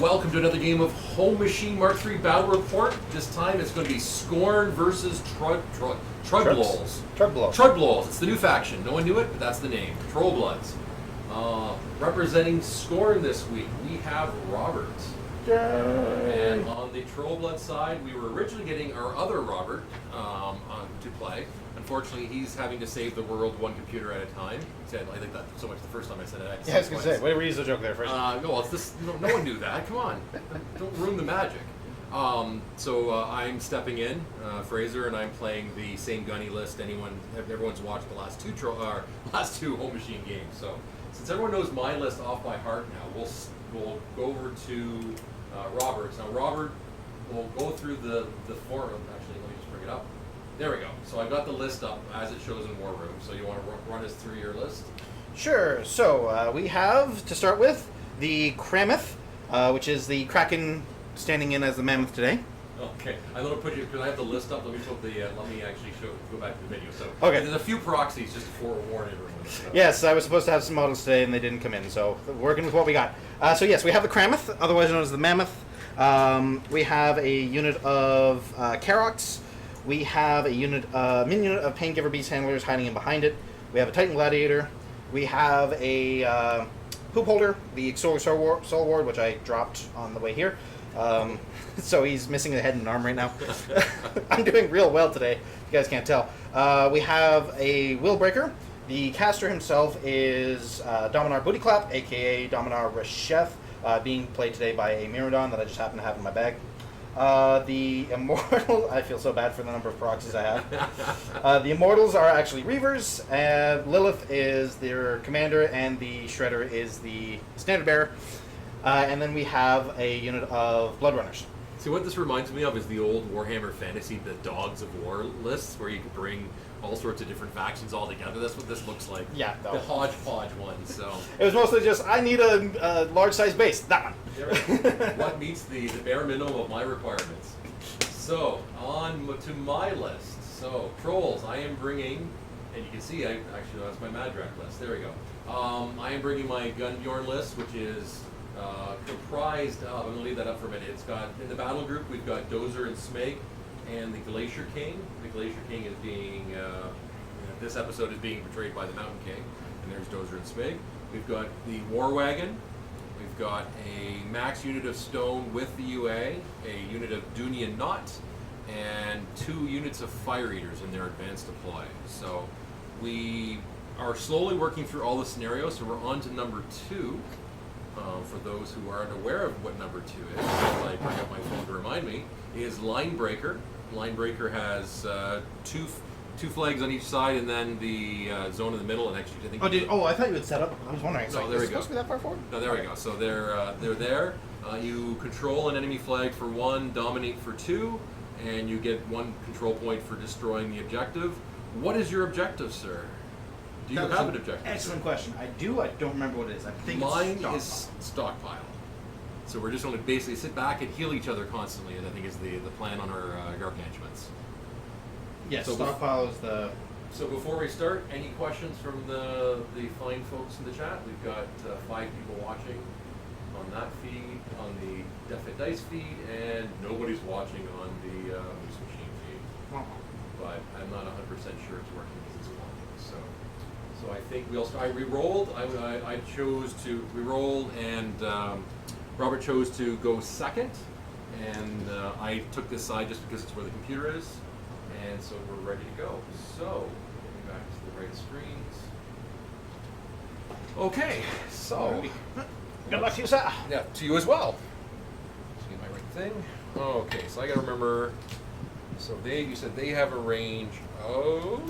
Welcome to another game of HomeMachine Mark III Battle Report. This time it's going to be Skorne versus Trollbloods. Trollbloods. It's the new faction. No one knew it, but that's the name. Trollbloods. Representing Skorne this week, we have Robert. Yay. And on the Trollblood side, we were originally getting our other Robert to play. Unfortunately, he's having to save the world one computer at a time. He said, I think that so much the first time I said it. Yeah, I was going to say, what were you the joke there first? No, it's this. No one knew that. Come on, don't ruin the magic. So I'm stepping in, Fraser, and I'm playing the same gunny list. Everyone's watched the last two HomeMachine games. So since everyone knows my list off by heart now, we'll go over to Robert's. Now Robert will go through the forum. Actually, let me just bring it up. There we go. So I got the list up as it shows in War Room. So you want to run us through your list? Sure. So we have, to start with, the Mammoth, which is the Kraken standing in as the Mammoth today. Okay. I'm going to put you, because I have the list up, let me actually go back to the video. So okay. There's a few proxies just to forewarn everyone. So. Yes, I was supposed to have some models today and they didn't come in, so working with what we got. So yes, we have the Mammoth, otherwise known as the Mammoth. We have a unit of Karax. We have a mini unit of Paingiver Beast Handlers hiding in behind it. We have a Titan Gladiator. We have a Hoop Holder, the Extoller Soulward, which I dropped on the way here. So he's missing a head and an arm right now. I'm doing real well today, if you guys can't tell. We have a Willbreaker. The caster himself is Dominar Bootyclap, a.k.a. Dominar Rasheth, being played today by a Myrmidon that I just happen to have in my bag. The Immortal, I feel so bad for the number of proxies I have. The Immortals are actually Reivers, Lilith is their commander, and the Shredder is the standard bearer. And then we have a unit of Bloodrunners. See, what this reminds me of is the old Warhammer Fantasy, the Dogs of War lists, where you could bring all sorts of different factions all together. That's what this looks like. Yeah. No. The hodgepodge one, so. It was mostly just, I need a large-size base. That one. What meets the bare minimum of my requirements. So, on to my list. So, Trolls, I am bringing, and you can see, actually, that's my Madrak list. There we go. I am bringing my Gunnbjorn list, which is comprised of, I'm going to leave that up for a minute. It's got, in the Battlegroup, we've got Dozer and Smeg, and the Glacier King. The Glacier King is being, this episode is being portrayed by the Mountain King, and there's Dozer and Smeg. We've got the War Wagon. We've got a max unit of Stone with the UA, a unit of Dunian Knot, and 2 units of Fire Eaters in their advanced deploy. So we are slowly working through all the scenarios, so we're on to number 2. For those who aren't aware of what number 2 is, until I bring up my phone to remind me, is Linebreaker. Linebreaker has two flags on each side, and then the zone in the middle. And actually, I think. I thought you had set up. I was wondering. No, there we go. Supposed to be that far forward? No, there we go. So they're there. You control an enemy flag for 1, dominate for 2, and you get 1 control point for destroying the objective. What is your objective, sir? Do you have an objective? Excellent question. I do. I don't remember what it is. I think mine is Stockpile. So we're just going to basically sit back and heal each other constantly, and I think is the plan on our gargantuans. Yes, so Stockpile is the... So before we start, any questions from the fine folks in the chat? We've got 5 people watching on that feed, on the Death Dice feed, and nobody's watching on the HomeMachine feed. But I'm not 100% sure it's working because it's wonky. So I think I re-rolled. I chose to re-roll, and Robert chose to go second, and I took this side just because it's where the computer is, and so we're ready to go. So, getting back to the right screens. Okay, so good luck to you, sir. Yeah, to you as well. See my right thing. Okay, so I got to remember. So you said they have a range of,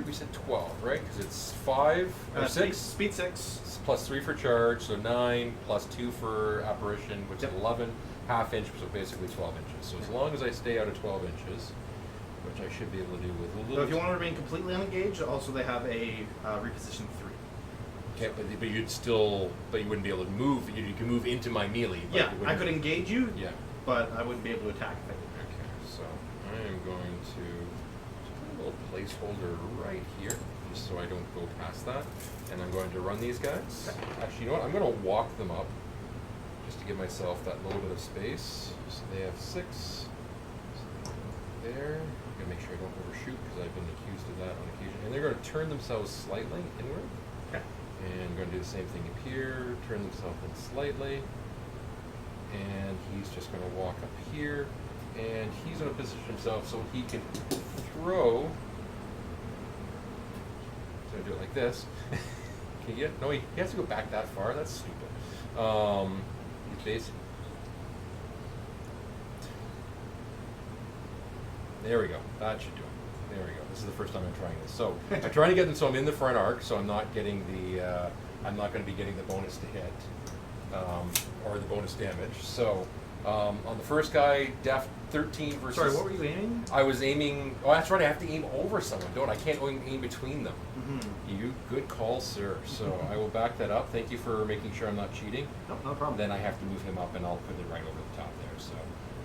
we said 12, right? Because it's 5 or 6. Speed 6. Plus 3 for charge, so 9, plus 2 for apparition, which is 11, half inch, so basically 12 inches. So as long as I stay out of 12 inches, which I should be able to do with a little. So if you want to remain completely unengaged, also they have a reposition 3. Okay, but you wouldn't be able to move. You can move into my melee. But yeah, I could engage you. Yeah. But I wouldn't be able to attack if I did. Okay, so I am going to put a little placeholder right here, just so I don't go past that. And I'm going to run these guys. Actually, you know what? I'm going to walk them up just to give myself that little bit of space. So they have 6. So there. I'm going to make sure I don't overshoot because I've been accused of that on occasion. And they're going to turn themselves slightly inward. Okay. And I'm going to do the same thing up here. Turn themselves in slightly. And he's just going to walk up here. And he's going to position himself so he can throw. So I do it like this. Can you get? No, he has to go back that far. That's stupid. He's basically. There we go. That should do it. There we go. This is the first time I'm trying this. So I'm trying to get them so I'm in the front arc, so I'm not getting the. I'm not going to be getting the bonus to hit, or the bonus damage. So on the first guy, def 13 versus. Sorry, what were you aiming? I was aiming. Oh, that's right. I have to aim over someone, don't I? I can't aim between them. You good call, sir. So I will back that up. Thank you for making sure I'm not cheating. No, no problem. Then I have to move him up, and I'll put it right over the top there. So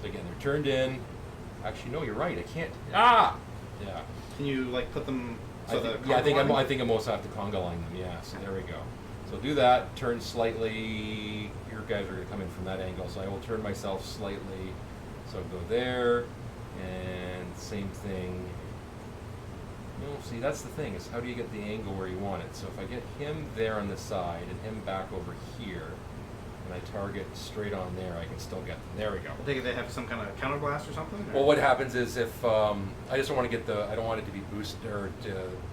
again, they're turned in. Actually, no, you're right. I can't. Ah, yeah. Can you like put them? So I think I'm also have to conga line them. Yeah. So there we go. So do that. Turn slightly. Your guys are going to come in from that angle, so I will turn myself slightly. So go there, and same thing. No, see, that's the thing, is how do you get the angle where you want it? So if I get him there on the side and him back over here, and I target straight on there, I can still get them. There we go. I think they have some kind of counterblast or something? Or? Well, what happens is if, I just don't want to get I don't want it to be boosted, or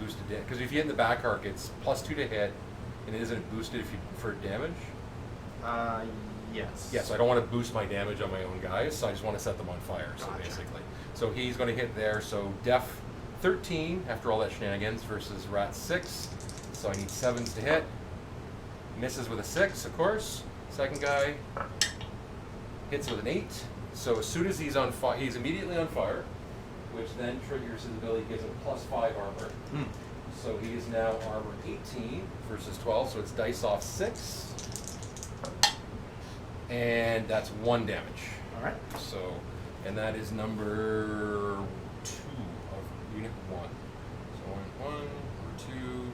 boosted, because if you hit in the back arc, it's +2 to hit, and it isn't boosted for damage? Yes. Yeah, so I don't want to boost my damage on my own guys, so I just want to set them on fire, so Gotcha. basically. So he's going to hit there, so def 13 after all that shenanigans versus rat 6. So I need 7s to hit. Misses with a 6, of course. Second guy hits with an 8. So as soon as he's on fire, he's immediately on fire, which then triggers his ability, gives him +5 armor. So he is now armor 18 versus 12, so it's dice off 6. And that's 1 damage. All right. So, and that is number 2 of unit 1. So 1 or 2,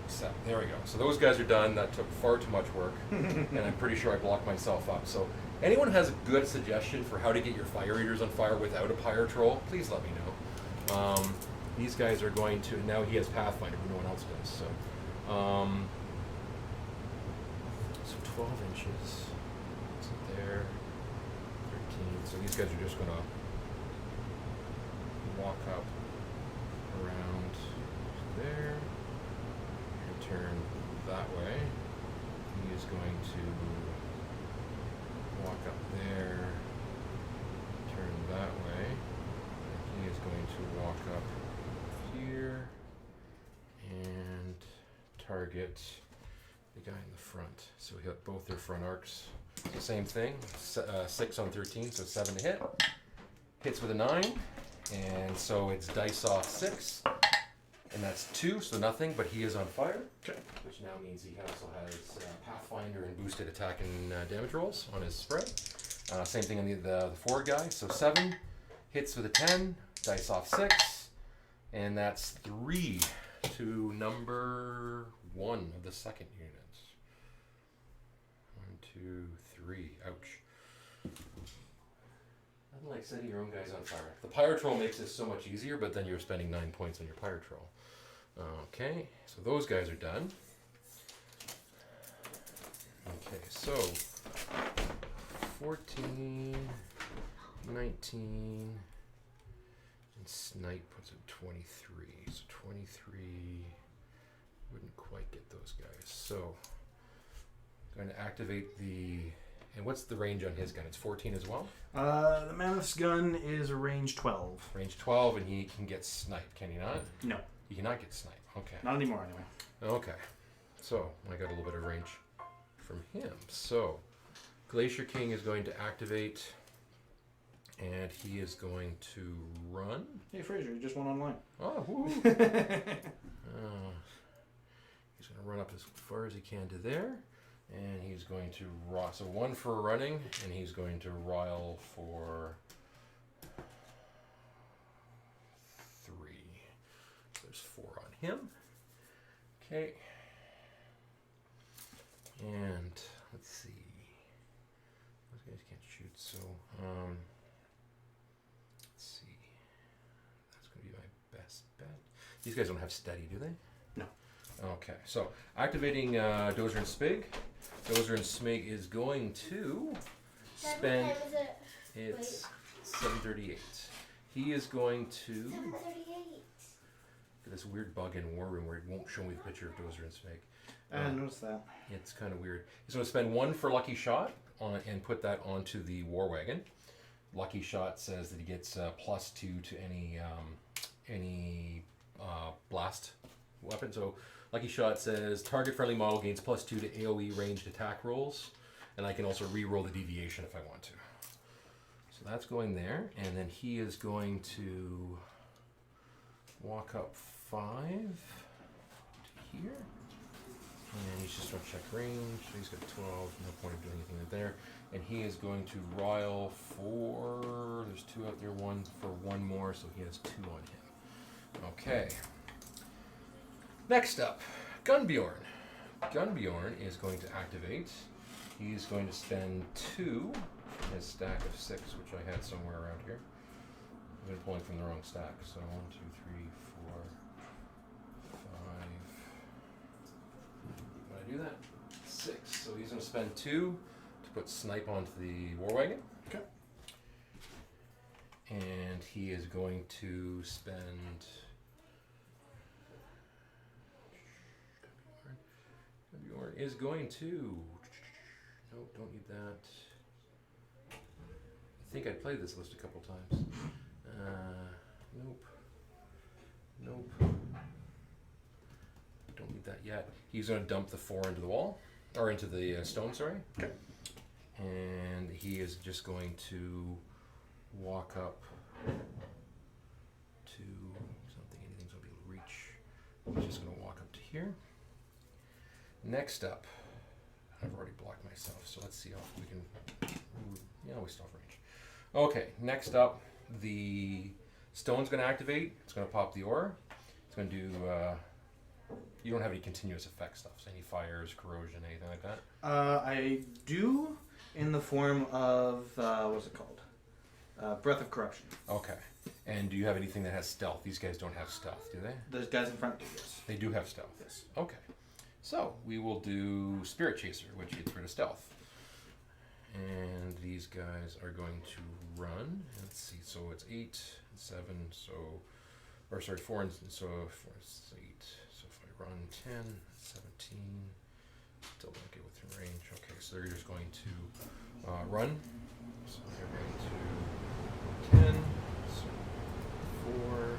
7. There we go. So those guys are done. That took far too much work, and I'm pretty sure I blocked myself up. So, anyone has a good suggestion for how to get your fire eaters on fire without a pyre troll? Please let me know. These guys are going to. Now he has Pathfinder, but no one else does. So, so 12 inches. There, 13. So these guys are just going to walk up around there and turn that way. He is going to walk up there, turn that way. And he is going to walk up here and target the guy in the front. So we hit both their front arcs. So same thing, 6 on 13, so 7 to hit. Hits with a 9, and so it's dice off 6, and that's 2, so nothing, but he is on fire, which now means he also has Pathfinder and boosted attack and damage rolls on his spread. Same thing on the forward guy, so 7, hits with a 10, dice off 6, and that's 3 to number 1 of the second unit. 1, 2, 3. Ouch. Nothing like setting your own guys on fire. The pyre troll makes this so much easier, but then you're spending 9 points on your pyre troll. Okay, so those guys are done. Okay, so 14, 19, and snipe puts it 23. So 23 wouldn't quite get those guys. So going to activate the, and what's the range on his gun? It's 14 as well? The Mammoth's gun is a range 12. Range 12, and he can get sniped, can he not? No. He cannot get sniped, okay. Not anymore, anyway. Okay, so I got a little bit of range from him. So Glacier King is going to activate, and he is going to run. Hey, Fraser, you just went online. Oh, woo! He's going to run up as far as he can to there. And he's going to so 1 for running, and he's going to rile for 3. So there's 4 on him. Okay. And let's see. Let's see. That's going to be my best bet. These guys don't have steady, do they? No. Okay, so activating Dozer and Spig. Dozer and Smig is going to spend. What time is it? It's 7:38. He is going to. 7:38. This weird bug in War Room where it won't show me the picture of Dozer and Smig. I noticed that. It's kind of weird. He's going to spend 1 for Lucky Shot on and put that onto the War Wagon. Lucky Shot says that he gets +2 to any blast weapon. So Lucky Shot says target friendly model gains +2 to AoE ranged attack rolls, and I can also re-roll the deviation if I want to. So that's going there, and then he is going to walk up 5 to here. And he's just going to check range. So he's got 12. No point of doing anything there. And he is going to rile for. There's 2 out there. 1 for 1 more. So he has 2 on him. Okay. Next up, Gunnbjorn. Gunnbjorn is going to activate. He's going to spend 2 in his stack of 6, which I had somewhere around here. I've been pulling from the wrong stack. So 1, 2, 3, 4, 5. When I do that, 6. So he's going to spend 2 to put Snipe onto the War Wagon. Okay. And he is going to spend. Gunnbjorn is going to. Nope, don't need that. I think I played this list a couple times. Nope. Nope. Don't need that yet. He's going to dump the 4 into the wall. Or into the stone, sorry. Okay. And he is just going to walk up to something. Anything's going to be able to reach. He's just going to walk up to here. Next up, I've already blocked myself, so let's see how we can. Yeah, we still have range. Okay, next up, the stone's going to activate. It's going to pop the aura. It's going to do. You don't have any continuous effect stuff, so any fires, corrosion, anything like that? I do, in the form of what's it called? Breath of Corruption. Okay. And do you have anything that has stealth? These guys don't have stealth, do they? Those guys in front do, yes. They do have stealth. Yes. Okay. So we will do Spirit Chaser, which gets rid of stealth. And these guys are going to run. Let's see. So it's 8, 7. So, or sorry, 4 and so 4 is 8. So if I run 10, 17, still don't get within range. Okay, so they're just going to run. So they're going to 10. So 4.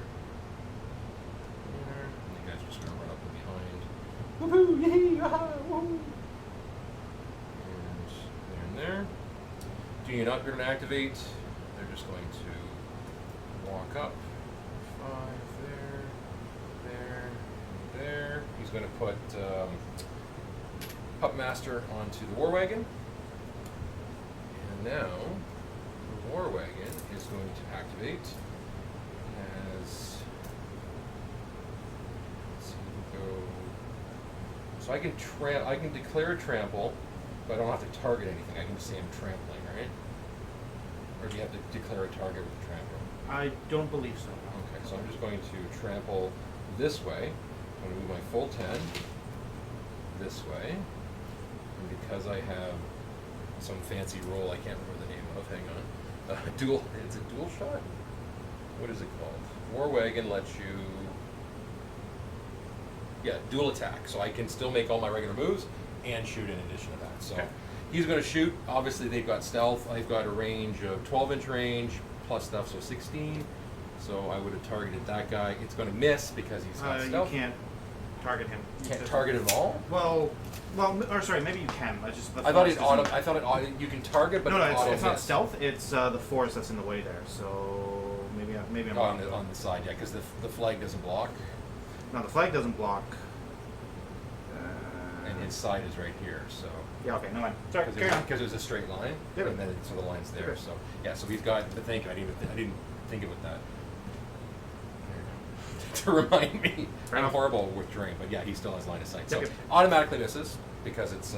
There. And you guys are just going to run up and behind. Woohoo! Yay! Aha! Woohoo! And there. Do you not going to activate? They're just going to walk up. 5 there, there, and there. He's going to put Pup Master onto the War Wagon. And now the War Wagon is going to activate as. Let's see, we go. So I can declare a trample, but I don't have to target anything. I can just say I'm trampling, right? Or do you have to declare a target with the trample? I don't believe so. Okay, so I'm just going to trample this way. I'm going to move my full 10 this way. And because I have some fancy roll I can't remember the name of, hang on. It's a dual shot? What is it called? War Wagon lets you. Yeah, dual attack. So I can still make all my regular moves and shoot in addition to that. So okay. He's going to shoot. Obviously, they've got stealth. I've got a range of 12-inch range plus stuff, so 16. So I would have targeted that guy. It's going to miss because he's got stealth. You can't target him. Can't target him at all? Well, or sorry, maybe you can. I thought it you can target, but no, it's not stealth. It's the force that's in the way there. So maybe I'm wrong. On the side, yeah, because the flag doesn't block. No, the flag doesn't block. And his side is right here, so. Yeah, okay, no mind. Sorry, carry on. Because there's a straight line, Yeah. and then so the line's there. Okay. So yeah, so we've got. But thank you. I didn't think about that. To remind me, Fair I'm enough. horrible with terrain, but yeah, he still has line of sight. So Okay. automatically misses because it's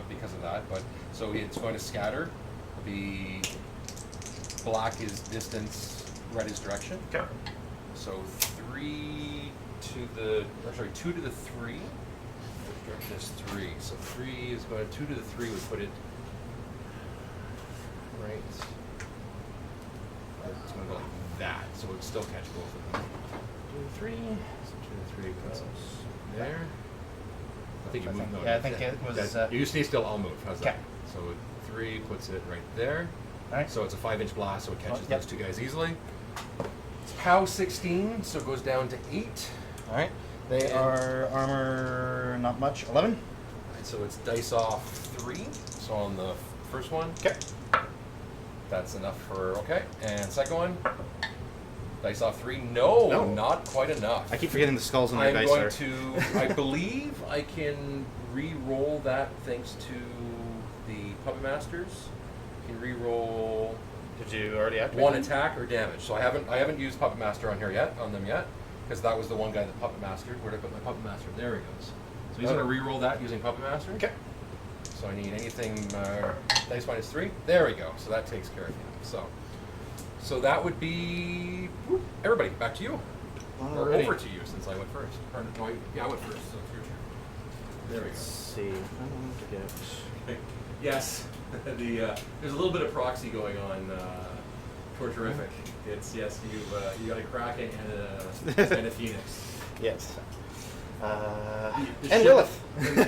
because of that. But so it's going to scatter the black is distance, red is direction. Okay. So 3 to the, or sorry, 2 to the 3. Which direction is 3? So 3 is going to, 2 to the 3 would put it right. It's going to go like that, so it would still catch both of them. 2 to 3. So 2 to 3 puts us there. I think you moved. No, yeah, I think it was. you stay still. I'll move. How's Okay. that? So 3 puts it right there. All right. So it's a 5-inch blast, so it catches yep. those two guys easily. It's POW 16, so it goes down to 8. All right. They are armor, not much. 11. Right, so it's dice off 3. So on the first one, Okay. that's enough for okay. And second one, dice off 3. No, No. not quite enough. I keep forgetting the skulls on my I'm dice. going There. to. I believe I can re-roll that thanks to the Puppet Masters. Can re-roll Did you already activate one them? attack or damage. So I haven't used Puppet Master on them yet, because that was the one guy that Puppet Mastered. Where did I put my Puppet Master? There he goes. So he's going to re-roll that using Puppet Master. Okay. So I need anything dice minus 3. There we go. So that takes care of him. So that would be whoop, everybody. Back to you, or Alrighty. over to you since I went first. Or, no, I went first. So it's your turn. There we Let's go. see. I want to get. Yes, there's a little bit of proxy going on. Torturific. It's yes, you got a Kraken and a Phoenix. Yes. The And shipment- Lilith.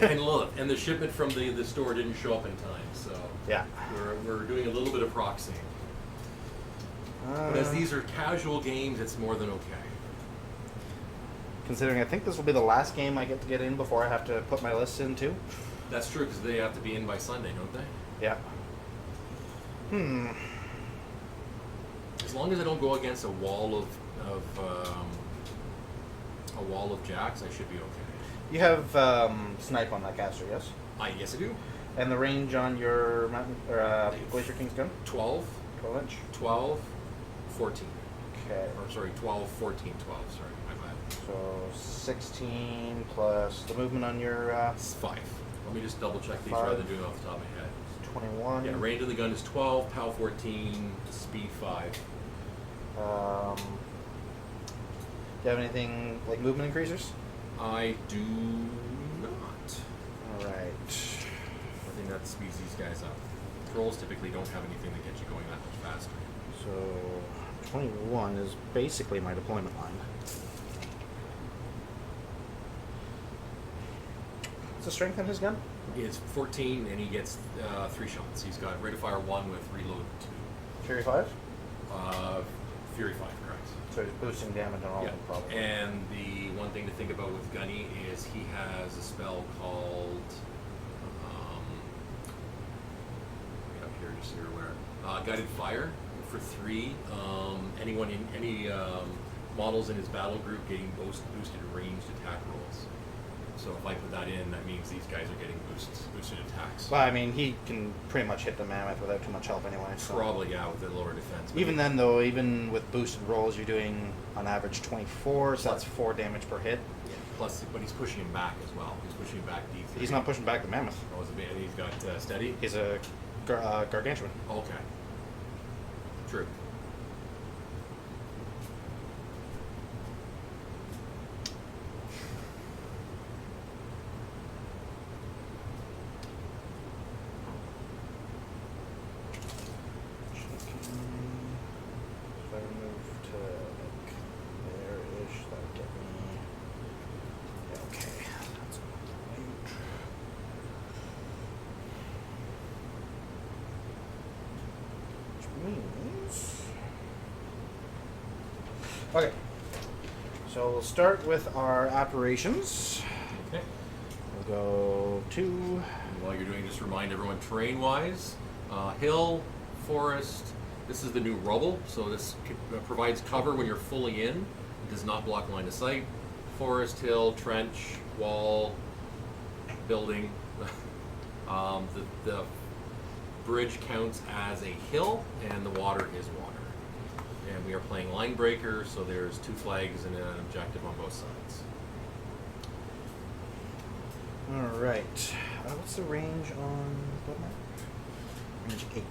and Lilith, and the shipment from the store didn't show up in time, so Yeah. we're doing a little bit of proxying. But as these are casual games, it's more than okay. Considering I think this will be the last game I get to get in before I have to put my lists in too. That's true because they have to be in by Sunday, don't they? Yeah. As long as I don't go against a wall of jacks, I should be okay. You have snipe on that caster, yes? Yes, I do. And the range on your mountain or Glacier King's gun? 12, 12 inch. 12, 14. Okay. Or sorry, 12, 14, 12. Sorry, my bad. So 16 plus the movement on your It's 5. Let me just double check these 5. rather than doing it off the top of my head. 21. Yeah, range of the gun is 12, POW 14, speed 5. Do you have anything like movement increasers? I do not. All right. Nothing that speeds these guys up. Trolls typically don't have anything that gets you going that much faster. So 21 is basically my deployment line. What's the strength on his gun? He is 14 and he gets 3 shots. He's got rate of fire 1 with reload 2. Fury 5? Fury 5, correct. So he's boosting damage on all of them, probably. And the one thing to think about with Gunny is he has a spell called right up here, just so you're aware. Guided Fire for 3. Anyone in any models in his battle group getting boosted ranged attack rolls. So if I put that in, that means these guys are getting boosted attacks. Well, I mean, he can pretty much hit the Mammoth without too much help anyway. So. Probably, yeah, with the lower defense. But Even then, though, even with boosted rolls, you're doing on average 24, so that's 4 damage per hit. Yeah, plus, but he's pushing him back as well. He's pushing him back D3. He's not pushing back the Mammoth. Oh, is it, and he's got steady? He's a gargantuan. Okay. True. If I move to like there-ish, that'll get me. Yeah, okay. That's right. Which means. Okay. So we'll start with our operations. Okay. We'll go 2. And while you're doing, just remind everyone terrain-wise, hill, forest. This is the new rubble, so this provides cover when you're fully in. It does not block line of sight. Forest, hill, trench, wall, building. The bridge counts as a hill, and the water is water. And we are playing line breaker, so there's 2 flags and an objective on both sides. All right. What's the range on Bloodrunners? Range 8.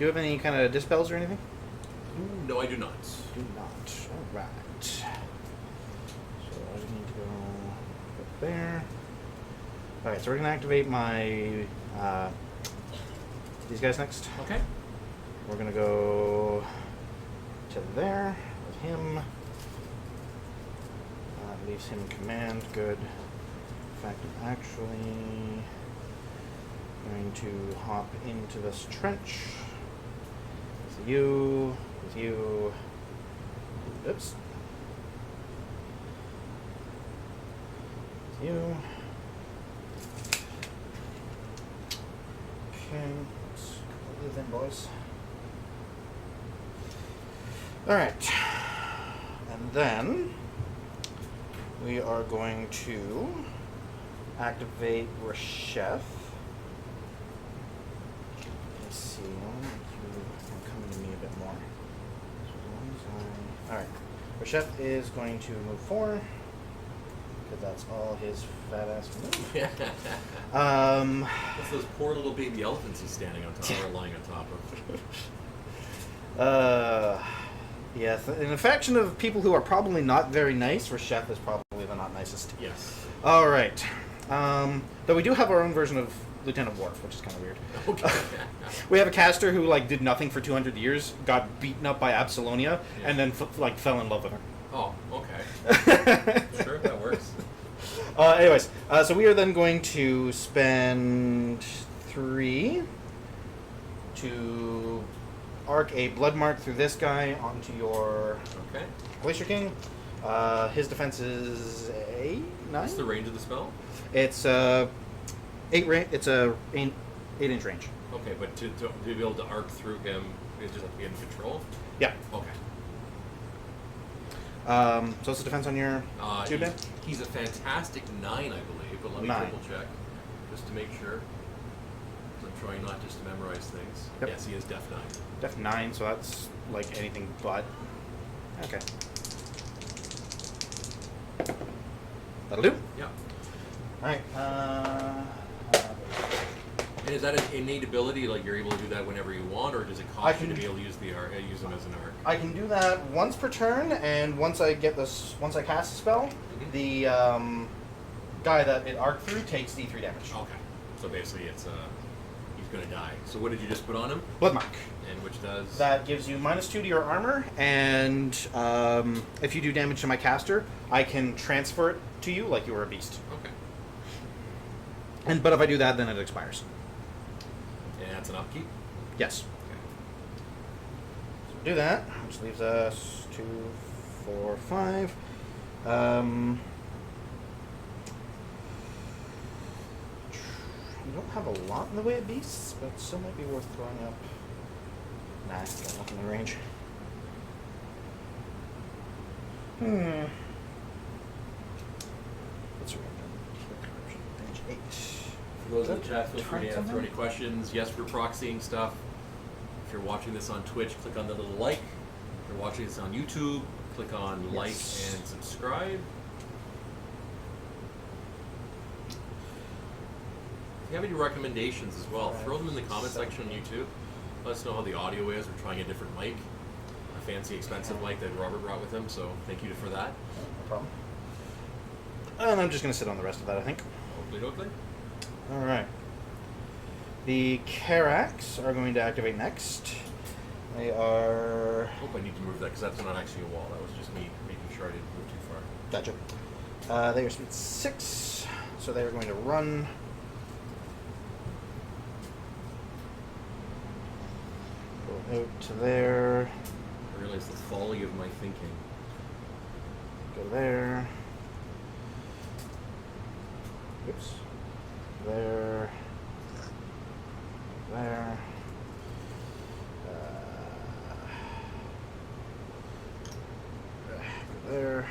you have any kind of dispels or anything? Ooh, no, I do not. Do not. All right. So I just need to go up there. All right, so we're gonna activate my these guys next. Okay. We're gonna go to there with him. Leaves him command. Good. In fact, I'm actually going to hop into this trench with you. Oops. With you. Okay, let's put these in, boys. Alright. And then we are going to activate Rasheth. Let's see, I want to make you come to me a bit more. Alright. Rasheth is going to move 4. Because that's all his fat ass can move. What's those poor little baby elephants he's standing on top or lying on top of? Yes, in a faction of people who are probably not very nice, Rasheth is probably the not nicest. Yes. All right. Though we do have our own version of Lieutenant Worf, which is kind of weird. Okay. We have a caster who did nothing for 200 years, got beaten up by Absalonia, Yeah. and then fell in love with her. Oh, okay. Sure, that works. Anyways, so we are then going to spend 3 to arc a blood mark through this guy onto your Okay. Glacier King. His defense is 8, 9. What's the range of the spell? It's 8 It's a 8-inch range. Okay, but to be able to arc through him, you just have to be in control? Yeah. Okay. So what's the defense on your tube then? He's a fantastic 9, I believe, but let me 9. triple check just to make sure. 'Cause I'm trying not just to memorize things. Yep. Yes, he is Def 9. Def 9, so that's like anything but. Okay. That'll do. Yeah. Alright. And is that an innate ability, like you're able to do that whenever you want, or does it I cost you can- to be able to use the arc, use them as an arc? I can do that once per turn, and once I cast the spell, Mhm. the guy that it arced through takes D3 damage. Okay. So basically, it's he's gonna die. So what did you just put on him? Blood mark. And which does? That gives you -2 to your armor, and if you do damage to my caster, I can transfer it to you like you were a beast. Okay. But if I do that, then it expires. And that's an upkeep. Yes. Okay. So do that, which leaves us 2, 4, 5. We don't have a lot in the way of beasts, but it still might be worth throwing up. Nah, got nothing in range. What's your range? 8. For those in the chat, feel free to Try throw any questions. Yes, we're proxying stuff. If you're watching this on Twitch, click on the little like. If you're watching this on YouTube, click on like Yes. and subscribe. If you have any recommendations as well, throw them in the comment section on YouTube. Let us know how the audio is. We're trying a different mic, a fancy, expensive mic that Robert brought with him, so thank you for that. No problem. And I'm just going to sit on the rest of that, I think. Hopefully. Alright. The Karax are going to activate next. They are... I hope I need to move that because that's not actually a wall. That was just me making sure I didn't move too far. Gotcha. They are speed 6, so they are going to run. Go out to there. I realize the folly of my thinking. Go there. Oops. There. There. Go there.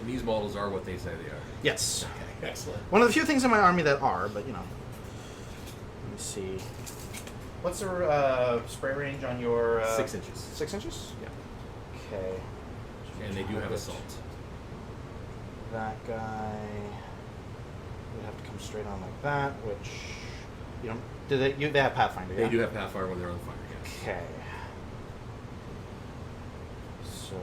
And these models are what they say they are. Yes. Okay, excellent. One of the few things in my army that are, but you know. Let me see. What's the spray range on your... 6 inches. 6 inches? Yeah. Okay. And they do have assault. that guy would have to come straight on like that, which you don't. They have Pathfinder? They Yeah? do have Pathfinder when they're on fire. Yes. Okay. So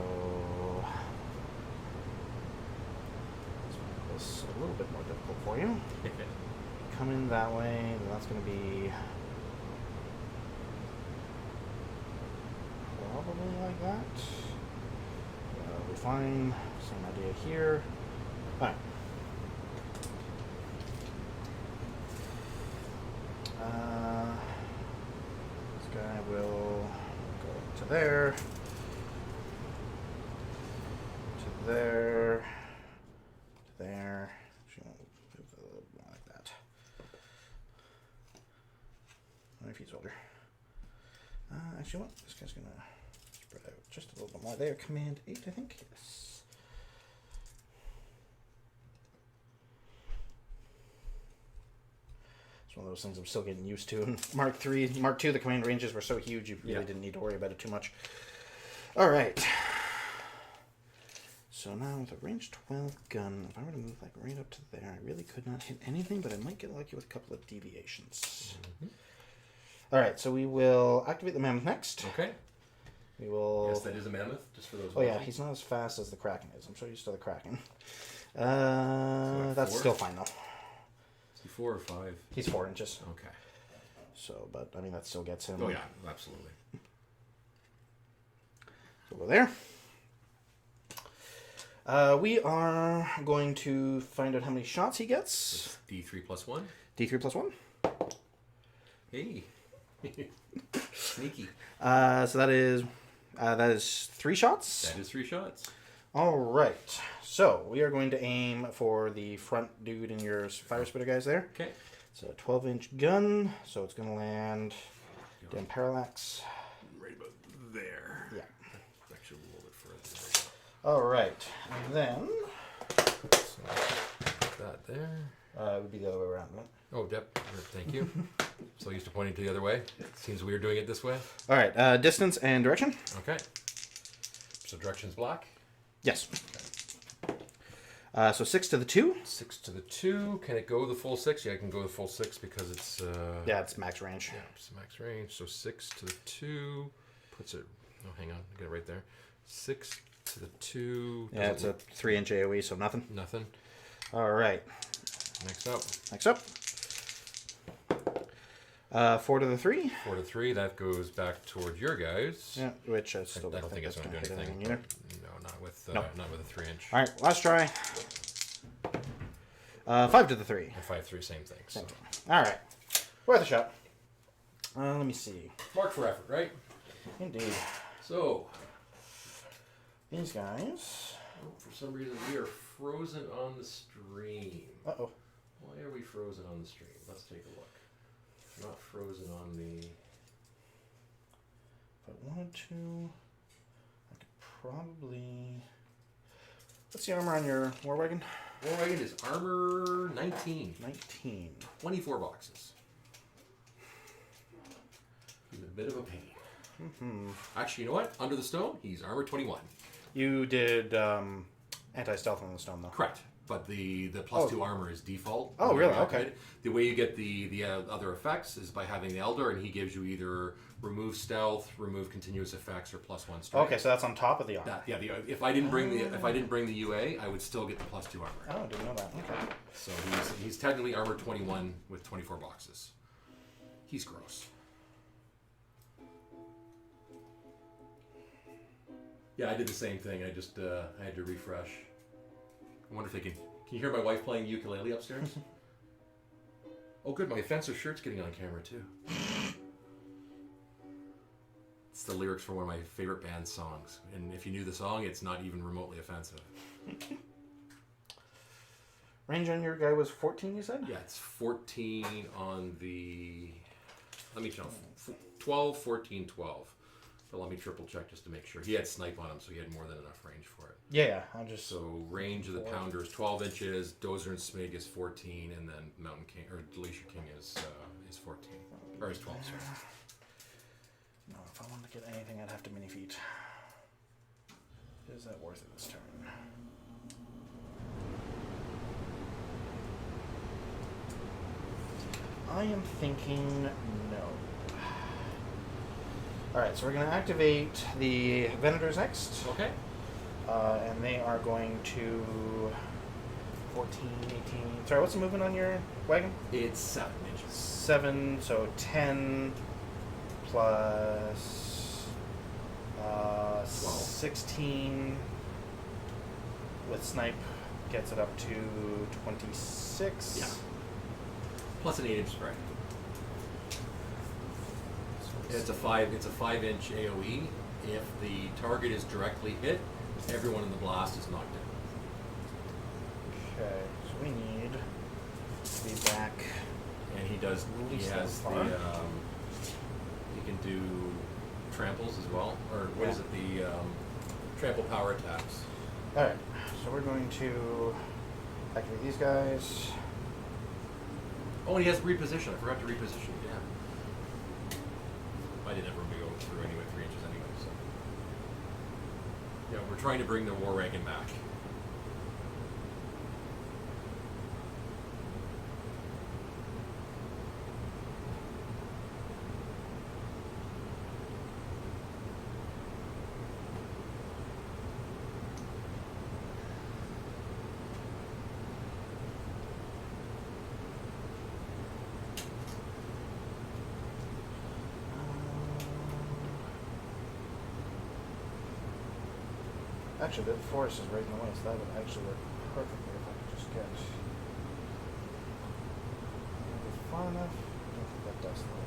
let's make this a little bit more difficult for you. Come in that way, and that's going to be probably like that. That'll be fine. Same idea here. Alright. This guy will go to there. To there. To there. Actually, I'll move it a little more like that. I wonder if he's older. Actually, what? This guy's gonna spread out just a little bit more. They are command 8, I think. Yes. It's one of those things I'm still getting used to. In Mark 3, Mark 2, the command ranges were so huge you really didn't need to worry about it too much. All right. So now with a range 12 gun, if I were to move like right up to there, I really could not hit anything, but I might get lucky with a couple of deviations. All right, so we will activate the Mammoth next. Okay. We will. Yes, that is a Mammoth, just for those. Oh yeah, watching. he's not as fast as the Kraken is. I'm so used to the Kraken. That's 4? still fine though. Is he 4 or 5? He's 4 inches. Okay. So, but I mean that still gets him. Oh yeah, absolutely. So we'll go there. We are going to find out how many shots he gets. D3 plus 1. D3 plus 1. Hey. Sneaky. So that is 3 shots. That is 3 shots. All right. So we are going to aim for the front dude in your fire spitter guys there. Okay. It's a 12-inch gun, so it's going to land down parallax. Right about there. Yeah. Actually, a little bit further. All right. And then So, that there. it would be the other way around, right? Oh, thank you. So used to pointing to the other way. Seems weird doing it this way. All right. Distance and direction. Okay. So direction's black. Yes. So 6 to the 2. 6 to the 2. Can it go the full 6? Yeah, I can go the full 6 because it's... Yeah, it's max range. Yeah, it's max range. So 6 to the 2 puts it... Oh, hang on. I get it right there. 6 to the 2. Yeah, it's a 3-inch AoE, so nothing. Nothing. All right. Next up. Next up. 4 to the 3. 4 to 3. That goes back towards your guys. Yeah, which I still I don't think it's that's going to do gonna hit anything. either. No, not with a 3-inch. All right, last try. 5 to the 3. And 5-3, same thing. So. All right, worth a shot. Let me see. Mark for effort, right? Indeed. So, These guys. for some reason, we are frozen on the stream. Uh-oh. Why are we frozen on the stream? Let's take a look. Not frozen on the... If I wanted to, I could probably... What's the armor on your war wagon? War wagon is armor 19. 19. 24 boxes. He's a bit of a pain. Mm-hmm. Actually, you know what? Under the stone, he's armor 21. You did anti-stealth on the stone, though. Correct. But the plus 2 armor is default. Oh, really? Okay. The way you get the other effects is by having the Elder, and he gives you either remove stealth, remove continuous effects, or plus 1 strength. Okay, so that's on top of the armor. If I didn't bring the UA, I would still get the plus 2 armor. Oh, didn't know that. Okay. So he's technically armor 21 with 24 boxes. He's gross. Yeah, I did the same thing. I just I had to refresh. I wonder if they can you hear my wife playing ukulele upstairs? Oh, good. My offensive shirt's getting on camera too. It's the lyrics from one of my favorite band songs, and if you knew the song, it's not even remotely offensive. Range on your guy was 14, you said? Yeah, it's 14 on the... Let me jump. 12, 14, 12. But let me triple check just to make sure. He had snipe on him, so he had more than enough range for it. Yeah, I just... So range of the pounder is 12 inches, Dozer and Smig is 14, and then Mountain King, or Glacier King is 14. Or is 12, sorry. No, if I wanted to get anything, I'd have to mini feet. Is that worth it this turn? I am thinking no. Alright, so we're going to activate the Venators next. Okay. And they are going to 14, 18. Sorry, what's the movement on your wagon? It's 7 inches. 7, so 10 plus 16 with snipe gets it up to 26. Yeah. Plus an 8-inch spray. It's a 5-inch AOE. If the target is directly hit, everyone in the blast is knocked down. Okay, so we need to be back. And he has that the far. he can do tramples as well, or what is it? The trample power attacks. All right, so we're going to activate these guys. Oh, and he has reposition. I forgot to reposition. Yeah. I didn't ever go through anyway 3 inches anyway. So yeah, we're trying to bring the war wagon back. Actually, the forest is right in the way, so that would actually work perfectly if I could just get far enough. I don't think that does though.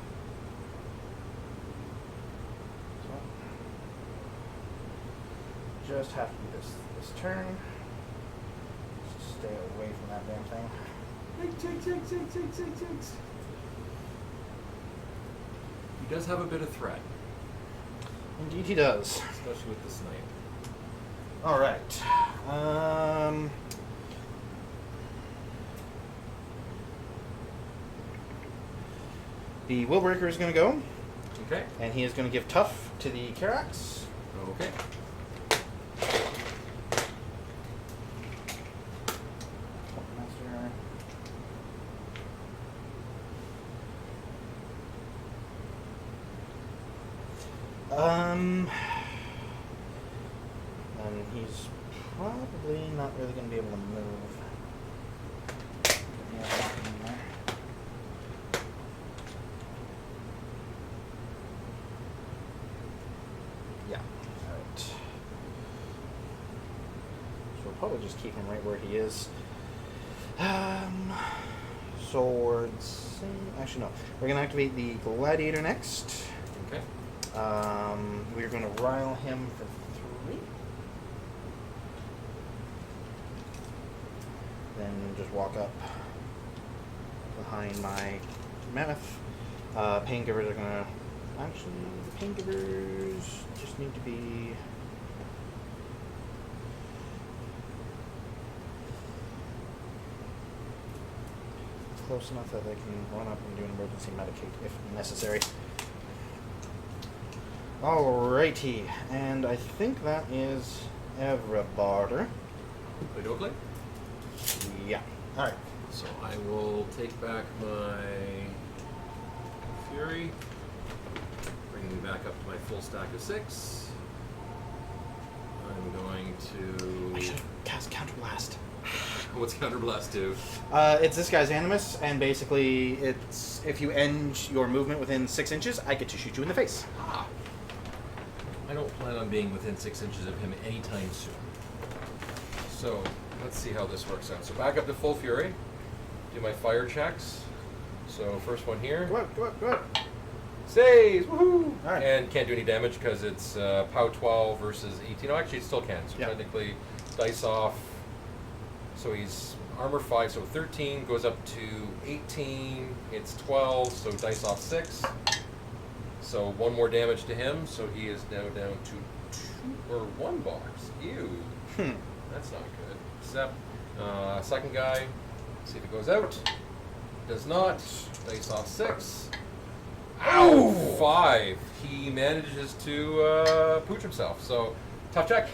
So, just have to do this turn. Just stay away from that damn thing. He does have a bit of threat, Indeed, he does. especially with the snipe. All right. The Willbreaker is going to go, Okay. and he is going to give tough to the Karax. Okay. And he's probably not really going to be able to move. Yeah, nothing in there. Yeah. Alright. So we'll probably just keep him right where he is. Swords. Actually, no. We're going to activate the Gladiator next. Okay. We're going to rile him for 3. Then just walk up behind my Mammoth. Paingivers are going to... Actually, the Paingivers just need to be... close enough that they can run up and do an emergency medicate if necessary. Alrighty, and I think that is everybody. Wait, Oakley? Yeah. Alright. So I will take back my Fury, bringing me back up to my full stack of 6. I'm going I to... should have cast Counterblast. What's Counterblast do? It's this guy's Animus, and basically it's if you end your movement within 6 inches, I get to shoot you in the face. Ah. I don't plan on being within 6 inches of him anytime soon. So, let's see how this works out. So back up to full Fury, do my fire checks. So first one here. Go out, go out, go out. Saves! Woohoo! Alright. And can't do any damage because it's POW 12 versus 18. Oh, actually it still can. So Yeah. technically, dice off. So he's armor 5, so 13 goes up to 18. It's 12, so dice off 6. So 1 more damage to him, so he is now down to 2 or 1 box. Ew. That's not good. Except, second guy, see if it goes out. Does not. Dice off 6. Ow! 5. He manages to pooch himself. So, tough check.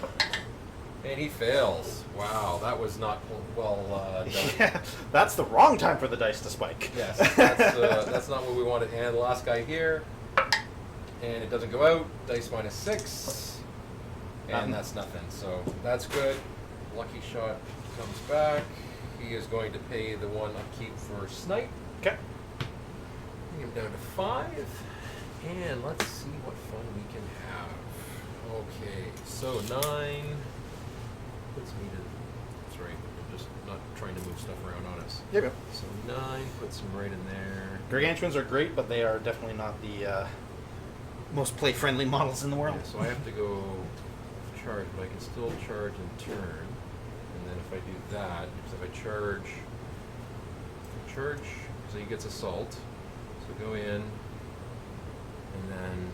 And he fails. Wow, that was not well done. Yeah, that's the wrong time for the dice to spike. Yes, that's not what we wanted. And the last guy here, and it doesn't go out. Dice -6, and Nothing. that's nothing. So that's good. Lucky shot comes back. He is going to pay the 1 upkeep for snipe. Okay. Bring him down to 5, and let's see what fun we can have. Okay, so 9 puts me to. That's right. I'm just not trying to move stuff around on us. There you go. So 9 puts him right in there. Gargantuans are great, but they are definitely not the most play-friendly models in the world. Yeah, so I have to go charge, but I can still charge and turn. And then if I do that, if I charge, so he gets assault. So go in, and then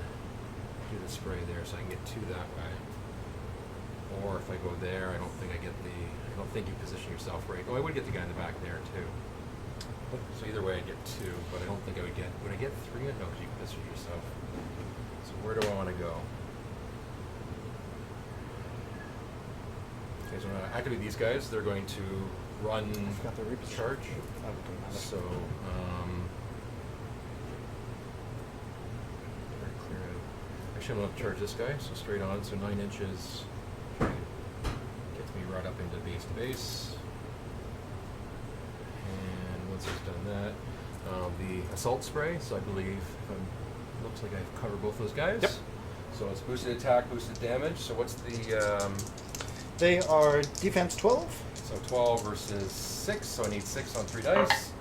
do the spray there, so I can get 2 that way. Or if I go there, I don't think you position yourself right. Oh, I would get the guy in the back there too. So either way, I'd get 2, but I don't think I would get. Would I get 3? No, because you can position yourself. So where do I want to go? Okay, so when I activate these guys, they're going to run Got the Reapers charge. Oh, it doesn't matter. So, very clear out. Actually, I'm going to charge this guy, so straight on, so 9 inches. Gets me right up into base to base. And once I've done that, the assault spray, so I believe, looks like I've covered both those guys. Yep. So it's boosted attack, boosted damage. So what's the, They are defense 12. so 12 versus 6, so I need 6 on 3 dice.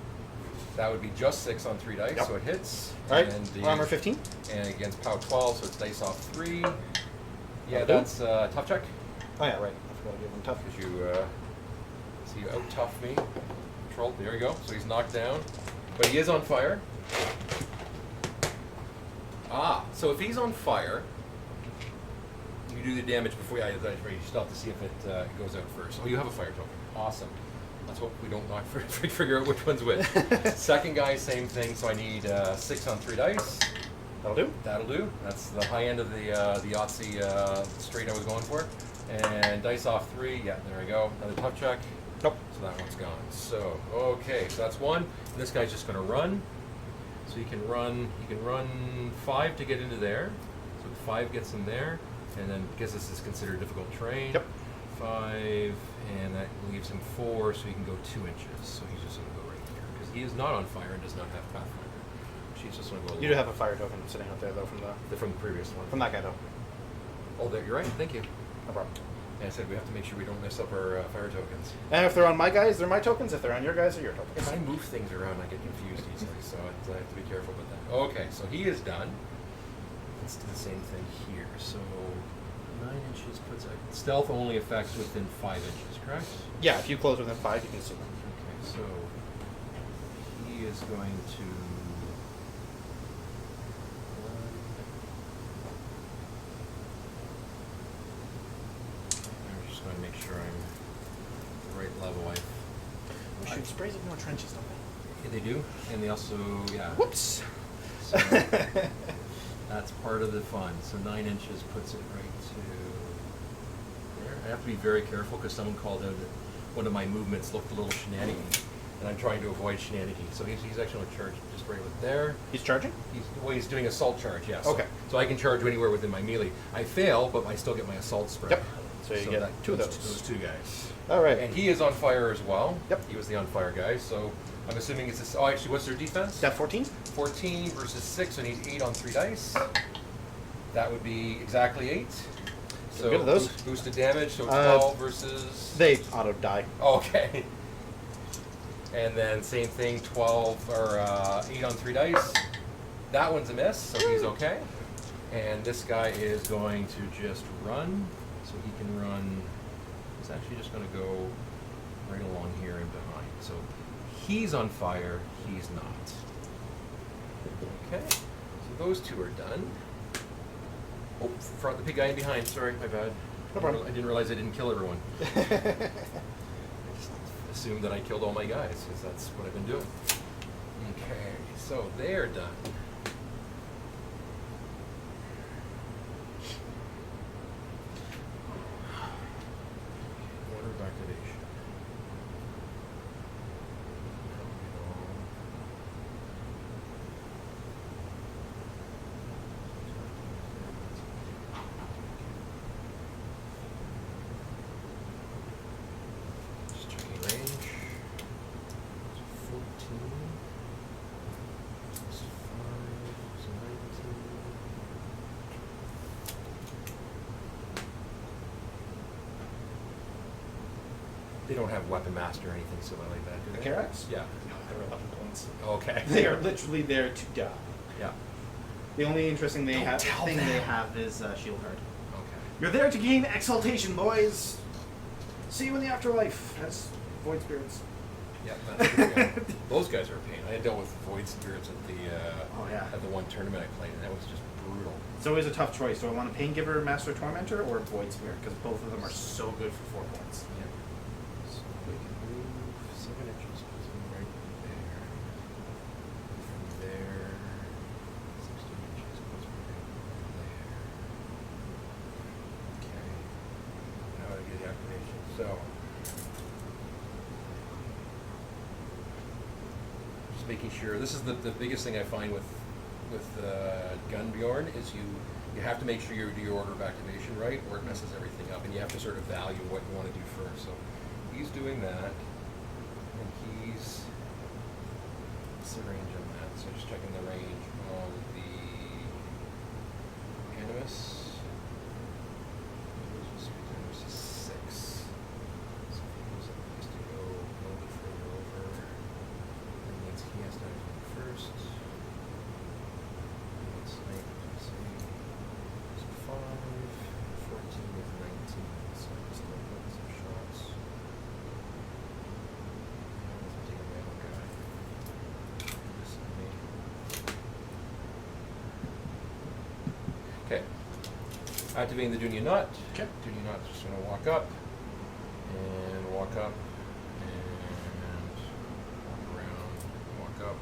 That would be just 6 on 3 dice, Yep. so it hits. All right. And the, Armor 15. And against POW 12, so it's dice off 3. Yeah, That'll do. that's tough check, Oh yeah, right. I forgot to give them tough. because you out tough me. Troll, there you go. So he's knocked down, but he is on fire. So if he's on fire, you do the damage before you still have to see if it goes out first. Oh, you have a fire token. Awesome. Let's hope we don't figure out which one's which. Second guy, same thing. So I need 6 on 3 dice. That'll do. That'll do. That's the high end of the Yahtzee straight I was going for. And dice off 3. Yeah, there we go. Another tough check. Nope. So that one's gone. So okay, so that's 1. And this guy's just going to run. So you can run 5 to get into there. So 5 gets him there, and then because this is considered difficult terrain. Yep. 5, and that leaves him 4, so he can go 2 inches. So he's just going to go right here because he is not on fire and does not have Pathfinder. She's just going to go. You do have a fire token sitting out there though from from the previous one. that guy though. Oh, there, you're right. Thank you. No problem. And I said we have to make sure we don't mess up our fire tokens. And if they're on my guys, they're my tokens. If they're on your guys, they're your tokens. If I move things around, I get confused easily, so I have to be careful with that. Okay, so he is done. Let's do the same thing here. So 9 inches puts a stealth only effects within 5 inches, correct? Yeah, if you close within 5, you can see them. Okay, so he is going to. I'm just going to make sure I'm at the right level. We shoot sprays of more trenches, don't Yeah, they do, and they also, yeah. we? Whoops. So that's part of the fun. So 9 inches puts it right to there. I have to be very careful because someone called out that one of my movements looked a little shenanigan, and I'm trying to avoid shenanigans. So he's actually going to charge just right with there. He's charging? He's doing assault charge, yes. Okay. So I can charge anywhere within my melee. I fail, but I still get my assault spray. Yep. So you get 2 of Those 2 guys. All right. And he is on fire as well. Yep. He was the on fire guy, so I'm assuming it's oh, actually, what's their defense? That 14? 14 versus 6, so I need 8 on 3 dice. That would be exactly 8. So good at those. Boosted damage, so 12 versus. They auto die. Okay. And then same thing, 12 or 8 on 3 dice. That one's a miss, so he's okay. And this guy is going to just run, so he can run. He's actually just going to go right along here and behind. So he's on fire, he's not. Okay, so those 2 are done. Oh, front the big guy in behind. Sorry, my bad. No problem. I didn't realize I didn't kill everyone. I just assumed that I killed all my guys, because that's what I've been doing. Okay, so they're done. They don't have weapon master or anything silly like that, do The they? Karax? Yeah. No, they're 11 points. Okay. They are literally there to die. Yeah. The only interesting Don't tell thing them. they have is shield card. Okay. You're there to gain exaltation, boys. See you in the afterlife as void spirits. Yeah, that's pretty good. Those guys are a pain. I had dealt with void spirits at the Oh, yeah. at the one tournament I played, and that was just brutal. It's always a tough choice. Do I want a Paingiver, Master Tormentor, or Void Spirit? Because both of them are so good for 4 points. Yeah. So we can move 7 inches, puts them right there. From there, 16 inches, puts me right there. Okay. Now I get the activation. So, just making sure. This is the biggest thing I find with Gunnbjorn is you have to make sure you do your order of activation right, or it messes everything up, and you have to sort of value what you want to do first. So he's doing that, and he's what's the range on that? So just checking the range on the Animus. Animus is 6. So if he goes up, he has to go a little bit further over. That means he has to activate first. Snipe, say, 5, 14 with 19, so I'm still getting some shots. Let's take a metal guy. Okay. Activating the Dunya Nut. Okay. Dunya Nut's just going to walk up, and walk up, and walk around, walk up.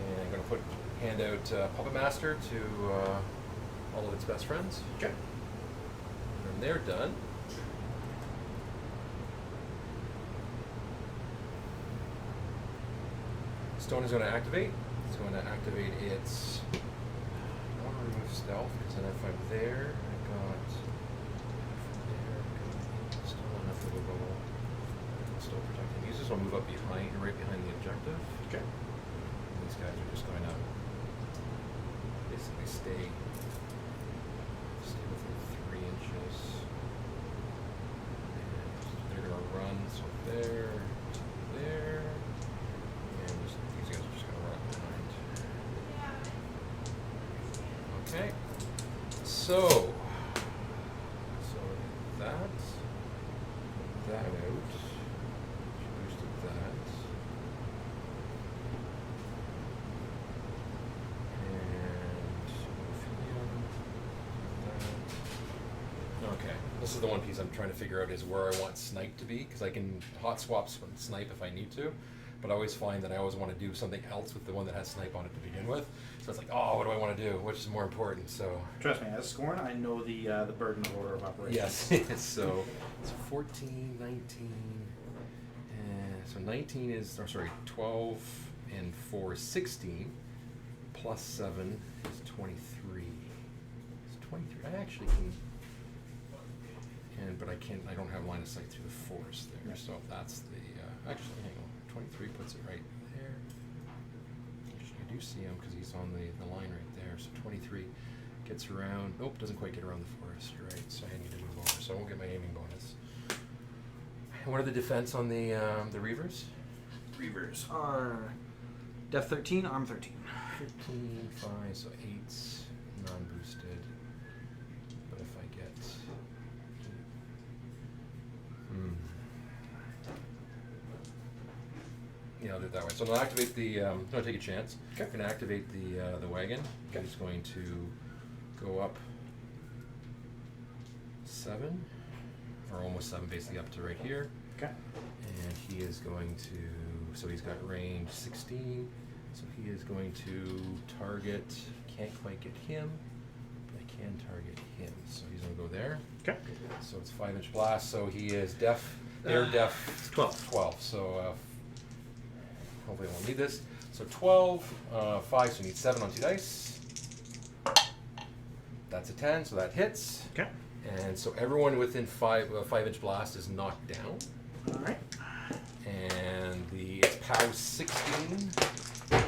And I'm going to hand out Puppet Master to all of its best friends. Okay. And then they're done. Stone is going to activate. It's going to activate its. I don't want to remove stealth because then if I'm there, I got. From there, I got still enough of a bubble. Still protecting. These just want to move up behind, right behind the objective. Okay. And these guys are just going to basically stay within 3 inches. And they're going to run so there, there, and these guys are just going to run behind. Okay. So that out. Boosted that. Okay, this is the one piece I'm trying to figure out is where I want snipe to be, because I can hot swap snipe if I need to, but I always find that I always want to do something else with the one that has snipe on it to begin with. So it's like, oh, what do I want to do? Which is more important? So Trust me, as Skorne, I know the burden of order of operations. yes, so it's 14, 19, so 19 is, or sorry, 12 and 4 is 16, plus 7 is 23. It's 23. I actually can. But I don't have line of sight through the forest there, so that's the, actually, hang on, 23 puts it right there. Actually, I do see him because he's on the line right there, so 23 gets around, nope, doesn't quite get around the forest, right, so I need to move over, so I won't get my aiming bonus. And what are the defense on the Reivers? Reivers are Def 13, Arm 13. 15, 5, so 8's non-boosted, but if I get... Yeah, I'll do it that way. So I'll activate the. I'm gonna take a chance. Okay. I'm gonna activate the wagon. Okay. He's going to go up 7, or almost 7, basically up to right here. Okay. And he is going to. So he's got range 16. So he is going to target. Can't quite get him, but I can target him. So he's gonna go there. Okay. So it's 5-inch blast. So he is def. They're def. 12. 12. So hopefully I won't need this. So 12, 5. So you need 7 on 2 dice. That's a 10. So that hits. Okay. And so everyone within 5-inch blast is knocked down. All right. And it's POW 16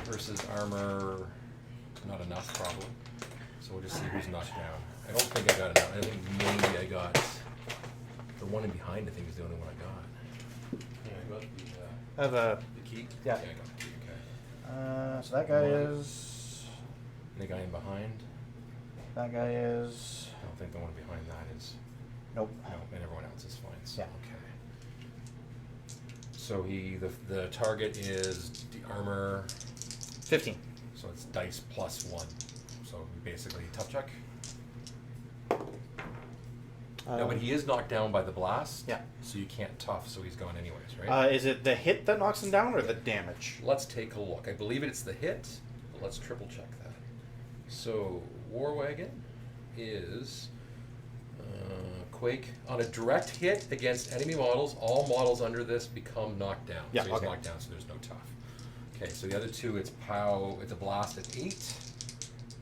versus armor. Not enough, probably. So we'll just see who's knocked down. I don't think I got enough. I think maybe I got the one in behind. I think is the only one I got. I got the key. Yeah. I got the key. Okay. So that guy is. The guy in behind. That guy is. I don't think the one behind that is. Nope. No, and everyone else is fine. So, Yeah. okay. So the target is the armor. 15. So it's dice plus 1. So basically tough check. No, but he is knocked down by the blast. Yeah. So you can't tough, so he's gone anyways, right? Is it the hit that knocks him down or the damage? Let's take a look. I believe it's the hit, but let's triple check that. So War Wagon is Quake. On a direct hit against enemy models, all models under this become knocked down. Yeah, so he's okay. knocked down, so there's no tough. Okay, so the other two, it's POW, it's a blast at 8.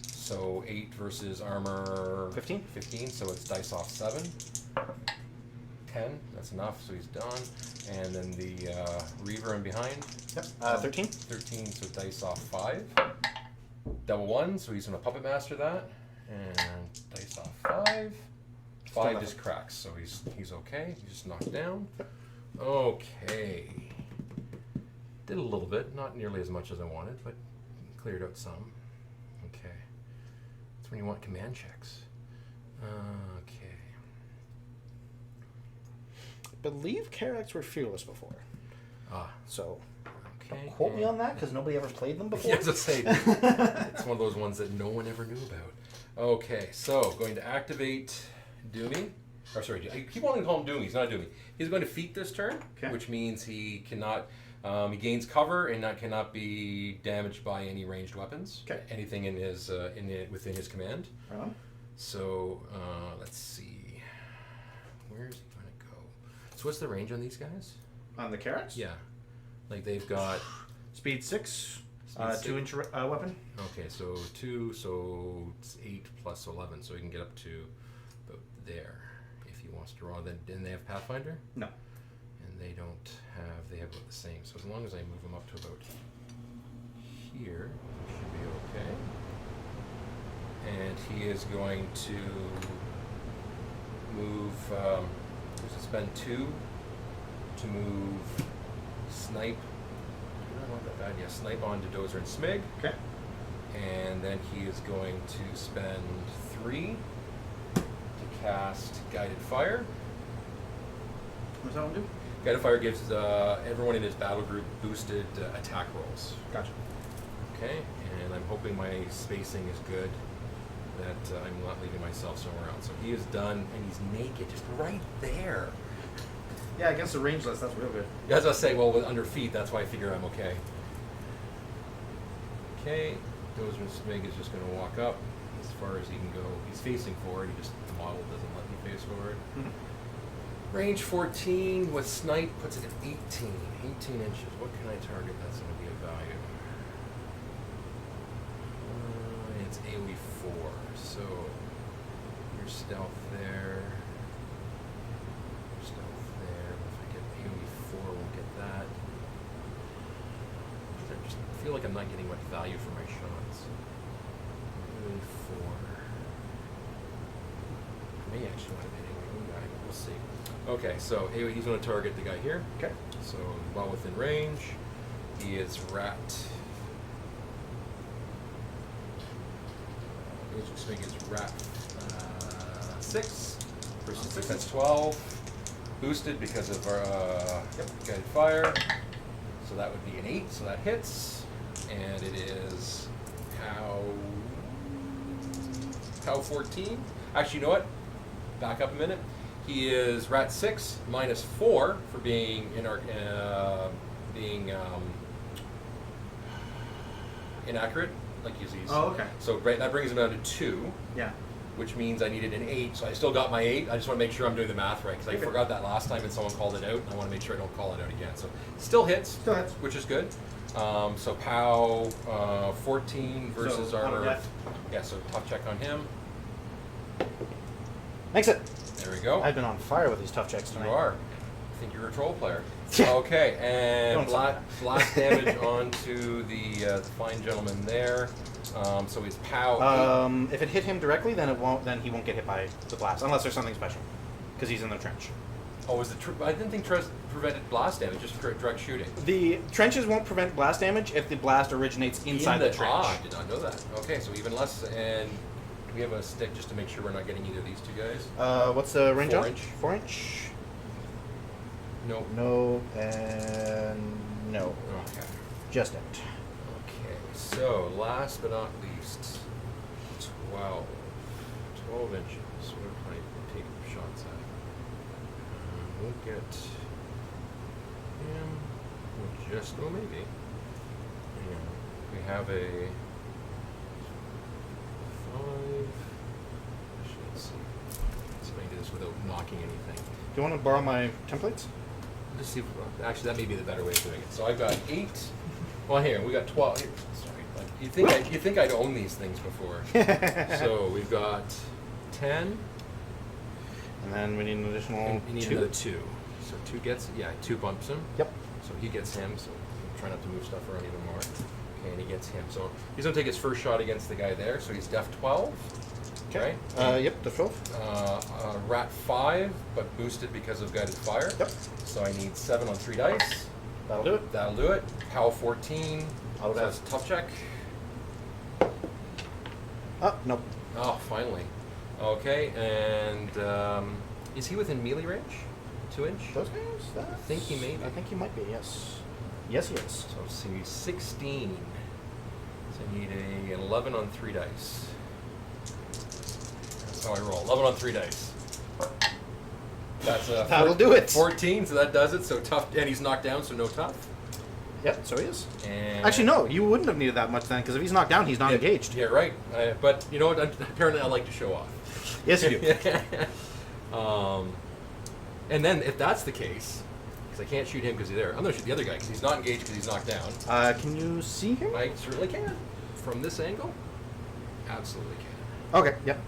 So 8 versus armor 15. 15, so it's dice off 7. 10, that's enough, so he's done. And then the Reiver in behind. Yep. 13. 13, so dice off 5. Double 1, so he's going to Puppet Master that. And dice off 5. 5 just cracks, so he's okay. He's just knocked down. Okay. Did a little bit, not nearly as much as I wanted, but cleared out some. Okay. That's when you want command checks. Okay. I believe Karax were fearless before. Ah, So okay. quote me on that because nobody ever played them before. Yeah, I was gonna say, it's one of those ones that no one ever knew about. Okay, so going to activate Doomy. Or sorry, I keep wanting to call him Doomy. He's not Doomy. He's going to feat this turn, Okay. which means he cannot. He gains cover and cannot be damaged by any ranged weapons. Okay. Anything in his within his command. Right on. So let's see. Where's he going to go? So what's the range on these guys? On the Karax? Yeah, like they've got. Speed 6. Speed 6. 2-inch weapon. Okay, so 2, so it's 8 plus 11, so he can get up to about there if he wants to draw. Then they have Pathfinder, No. and they don't have. They have about the same. So as long as I move him up to about here, it should be okay. And he is going to move. He's to spend 2 to move Snipe. I don't want that bad. Yeah, Snipe onto Dozer and Smig. Okay. And then he is going to spend 3 to cast Guided Fire. What's that one do? Guided Fire gives everyone in his battle group boosted attack rolls. Gotcha. Okay, and I'm hoping my spacing is good, that I'm not leaving myself somewhere else. So he is done, and he's naked, just right there. Yeah, against the range list, that's real good. As I say, well, with under feet, that's why I figure I'm okay. Okay, Dozer and Smig is just going to walk up as far as he can go. He's facing forward. The model doesn't let me face forward. Range 14 with Snipe puts it at 18. 18 inches. What can I target that's going to be of value? It's AoE 4. So your stealth there. Stealth there. If I get AoE 4, we'll get that. I just feel like I'm not getting much value for my shots. AoE 4. May actually want to hit AoE guy. We'll see. Okay, so AoE, he's going to target the guy here. Okay. So well within range. He is wrapped. Swing is wrapped 6 versus defense 12. Boosted because of our guided fire. So that would be an 8, so that hits. And it is POW 14. Actually, you know what? Back up a minute. He is rat 6 minus 4 for being inaccurate, like you see. Oh, okay. So that brings him down to 2, Yeah. which means I needed an 8. So I still got my 8. I just want to make sure I'm doing the math right, because I Okay. forgot that last time and someone called it out, and I want to make sure I don't call it out again. So still hits, which is good. So POW 14 versus So, armor. death. Yeah, so tough check on him. Makes it. There we go. I've been on fire with these tough checks tonight. You are. I think you're a troll player. Yeah. Okay, and Don't say blast damage onto the fine gentleman there. So he's POW 8. If it hit him directly, then it won't. Then he won't get hit by the blast, unless there's something special, because he's in the trench. Oh, I didn't think prevented blast damage, just direct shooting. The trenches won't prevent blast damage if the blast originates inside the trench. Ah, I did not know that. Okay, so even less. And do we have a stick just to make sure we're not getting either of these two guys? What's the range 4 on? inch. 4 inch? No. No, and no. Okay. Just it. Okay, so last but not least, 12. 12 inches. What can I take shots at? We'll get him. We'll just, oh, maybe. Yeah. We have a 5. Actually, let's see. Let's see if I can do this without knocking anything. Do you want to borrow my templates? Let's see. Actually, that may be the better way of doing it. So I've got 8. Well, here we got 12. Here, sorry, like, you think I'd own these things before? So we've got 10. And then we need an additional And we need 2. another 2. So 2 gets, 2 bumps him. Yep. So he gets him. So I'm trying not to move stuff around even more. Okay, and he gets him. So he's gonna take his first shot against the guy there. So he's def 12. Okay. Right? Yep, the 12. Rat 5, but boosted because of guided fire. Yep. So I need 7 on 3 dice. That'll do it. That'll do it. Pow 14. I'll So that's tough check. Oh, nope. Oh, finally. Okay, and is he within melee range? 2 inch? Those guys? I think he may be. I think he might be, yes. Yes, he is. So let's see, 16. So I need an 11 on 3 dice. That's how I roll. 11 on 3 dice. That's a That'll do it. 14, so that does it. So tough, and he's knocked down, so no tough. Yep, so he is. And Actually, no, you wouldn't have needed that much then, because if he's knocked down, he's not engaged. Yeah, right. But you know what? Apparently, I like to show off. Yes, you do. And then, if that's the case, because I can't shoot him because he's there, I'm going to shoot the other guy because he's not engaged because he's knocked down. Can you see him? I certainly can. From this angle, absolutely can. Okay, yep.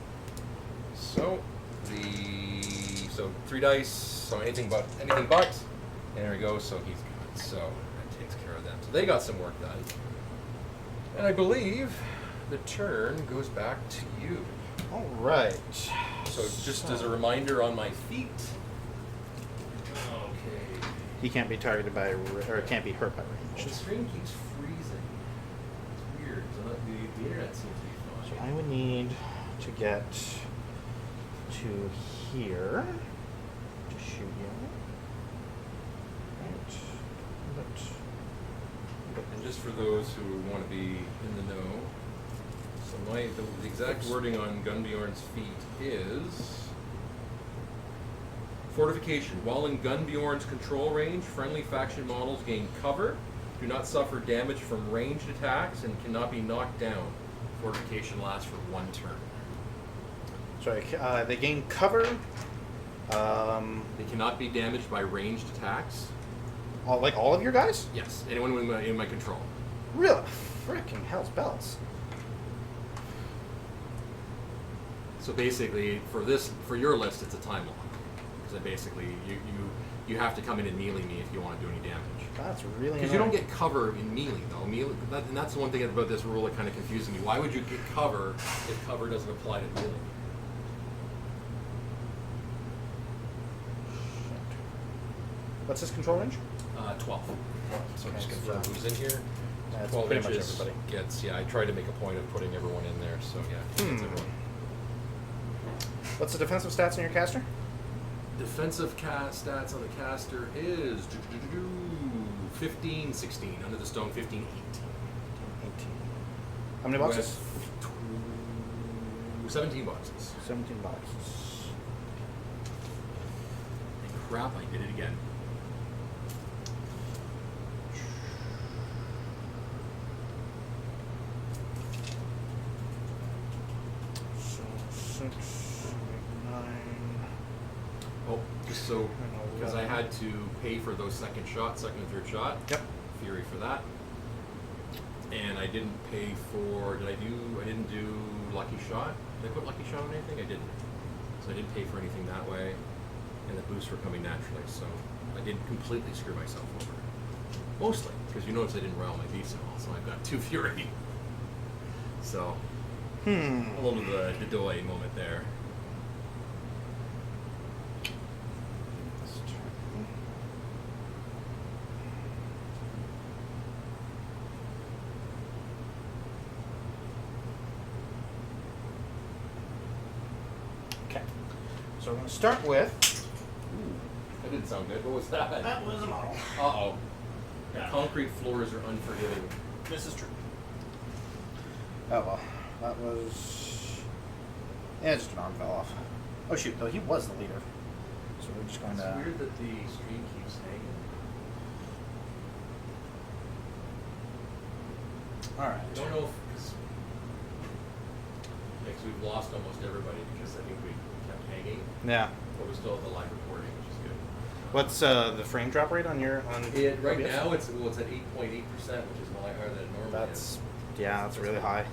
So 3 dice. So anything but, and there we go. So he's good. So that takes care of them. So they got some work done. And I believe the turn goes back to you. All right. So just as a reminder on my feet. Okay. He can't be targeted by, or can't be hurt by The range. screen keeps freezing. It's weird. So the internet seems to be So fine. I would need to get to here to shoot you. Right. And just for those who want to be in the know, so the exact wording on Gunnbjorn's feat is fortification. While in Gunnbjorn's control range, friendly faction models gain cover, do not suffer damage from ranged attacks, and cannot be knocked down. Fortification lasts for 1 turn. Sorry, they gain cover. They cannot be damaged by ranged attacks. Like all of your guys? Yes, anyone in my control. Really? Frickin' hell's bells. So basically, for your list, it's a time lock. Because basically, you have to come in and melee me if you want to do any damage. That's really Because you don't get cover in melee, though. And that's the one thing about this rule that kind of confuses me. Why would you get cover if cover doesn't apply to melee? What's his control range? 12. So Okay, just so confirm who's in here. That's 12 pretty much inches everybody. gets, I tried to make a point of putting everyone in there, so yeah, gets everyone. What's the defensive stats on your caster? Defensive stats on the caster is 15, 16. Under the stone, 15, 18. 18. How many boxes? With 17 boxes. 17 boxes. Crap, I did it again. So 6, 8, 9. Oh, just so, because I had to pay for those second and third shot. Yep. Fury for that. And I didn't pay for, I didn't do Lucky Shot. Did I put Lucky Shot on anything? I didn't. So I didn't pay for anything that way. And the boosts were coming naturally, so I didn't completely screw myself over. Mostly, because you notice I didn't roll my beast at all, so I've got 2 Fury. So, a little bit of the Dodoy moment there. Let's So we're going to start with... That didn't sound good. What was that? That was a model. Uh-oh. The Yeah. concrete floors are unforgiving. This is true. Oh well, that was... Yeah, just an arm fell off. Oh shoot, though he was the leader. So we're just going It's to... weird that the stream keeps hanging. Alright. I don't know if... Because we've lost almost everybody because I think we kept hanging. Yeah. But we still have the live recording, which is good. What's the frame drop rate on your... Right OBS? now it's at 8.8%, which is a lot higher than it normally That's... is. Yeah, that's really high.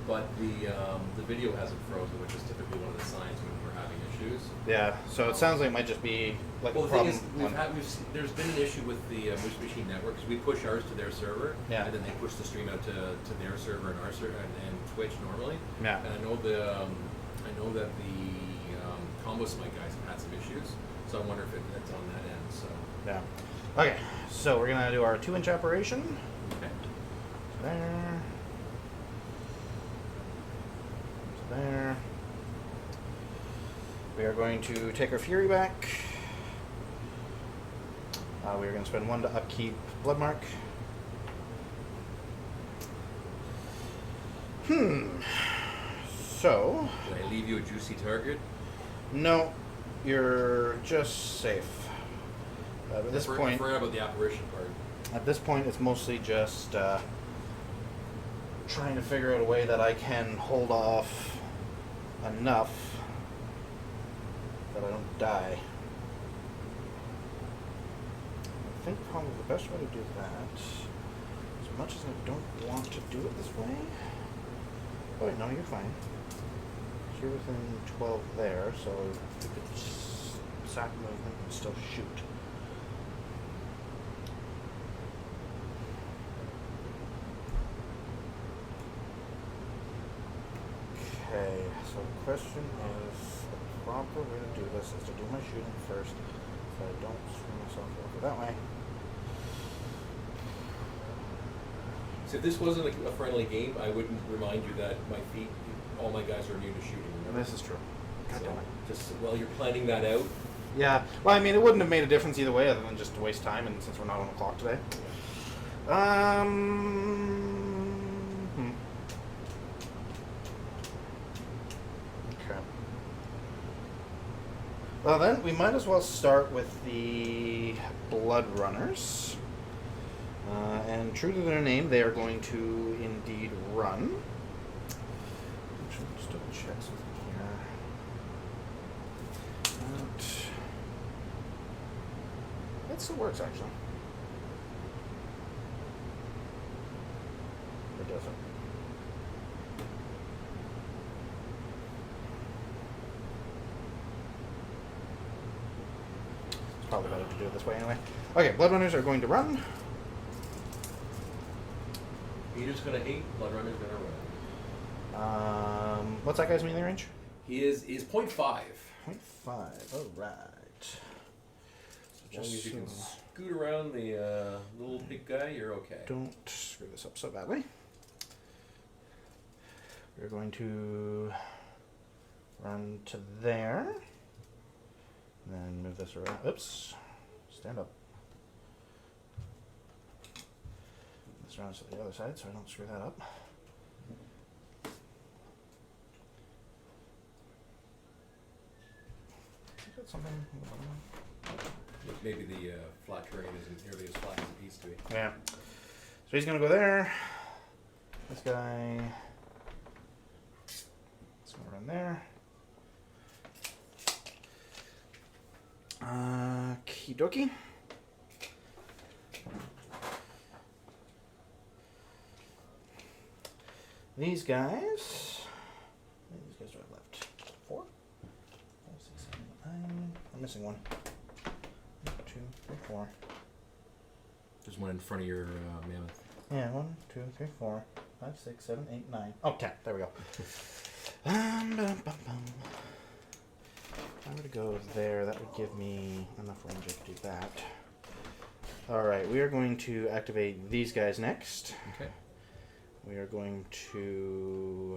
But the video hasn't frozen, which is typically one of the signs when we're having issues. Yeah, so it sounds like it might just be like Well, a the thing problem. is, there's been an issue with the Machine Network because we push ours to their server, Yeah. and then they push the stream out to their server and our server and Twitch normally. Yeah. And I know that the Combo Smite guys have had some issues, so I wonder if it's on that end. So. Yeah. Okay, so we're gonna do our 2-inch operation. Okay. There. There. We are going to take our Fury back. We are going to spend 1 to upkeep Bloodmark. So, Did I leave you a juicy target? no, you're just safe. At this point, I forgot about the apparition part. At this point, it's mostly just trying to figure out a way that I can hold off enough that I don't die. I think probably the best way to do that, as much as I don't want to do it this way. Oh wait, no, you're fine. You're within 12 there, so you could sack movement and still shoot. Okay, so the question is, the proper way to do this is to do my shooting first, so I don't screw myself over that way. So if this wasn't a friendly game, I wouldn't remind you that my feet, all my guys are immune to shooting. Remember? This is true. God So damn it. just while you're planning that out, Yeah, well, I mean, it wouldn't have made a difference either way other than just to waste time, and since we're not on the clock today. Okay. Well then, we might as well start with the Bloodrunners. And true to their name, they are going to indeed run. Actually, just double check something here. It still works, actually. Or does it? It's probably better to do it this way anyway. Okay, Bloodrunners are going to run. Peter's gonna hate, Bloodrunner's gonna run. What's that guy's melee range? He is 0.5. 0.5. All right. As long as you can scoot around the little big guy, you're okay. Don't screw this up so badly. We're going to run to there. And then move this around. Oops. Stand up. This around to the other side so I don't screw that up. Is that something? Maybe the flat terrain isn't nearly as flat as it needs to be. Yeah. So he's going to go there. This guy is going to run there. Kidoki. These guys. How many of these guys do I have left? 4? 5, 6, 7, 9. I'm missing one. 1, 2, 3, 4. There's one in front of your Mammoth. Yeah, 1, 2, 3, 4, 5, 6, 7, 8, 9. Oh, 10. There we go. Bum, bum, bum. If I were to go there, that would give me enough range to do that. Alright, we are going to activate these guys next. Okay. We are going to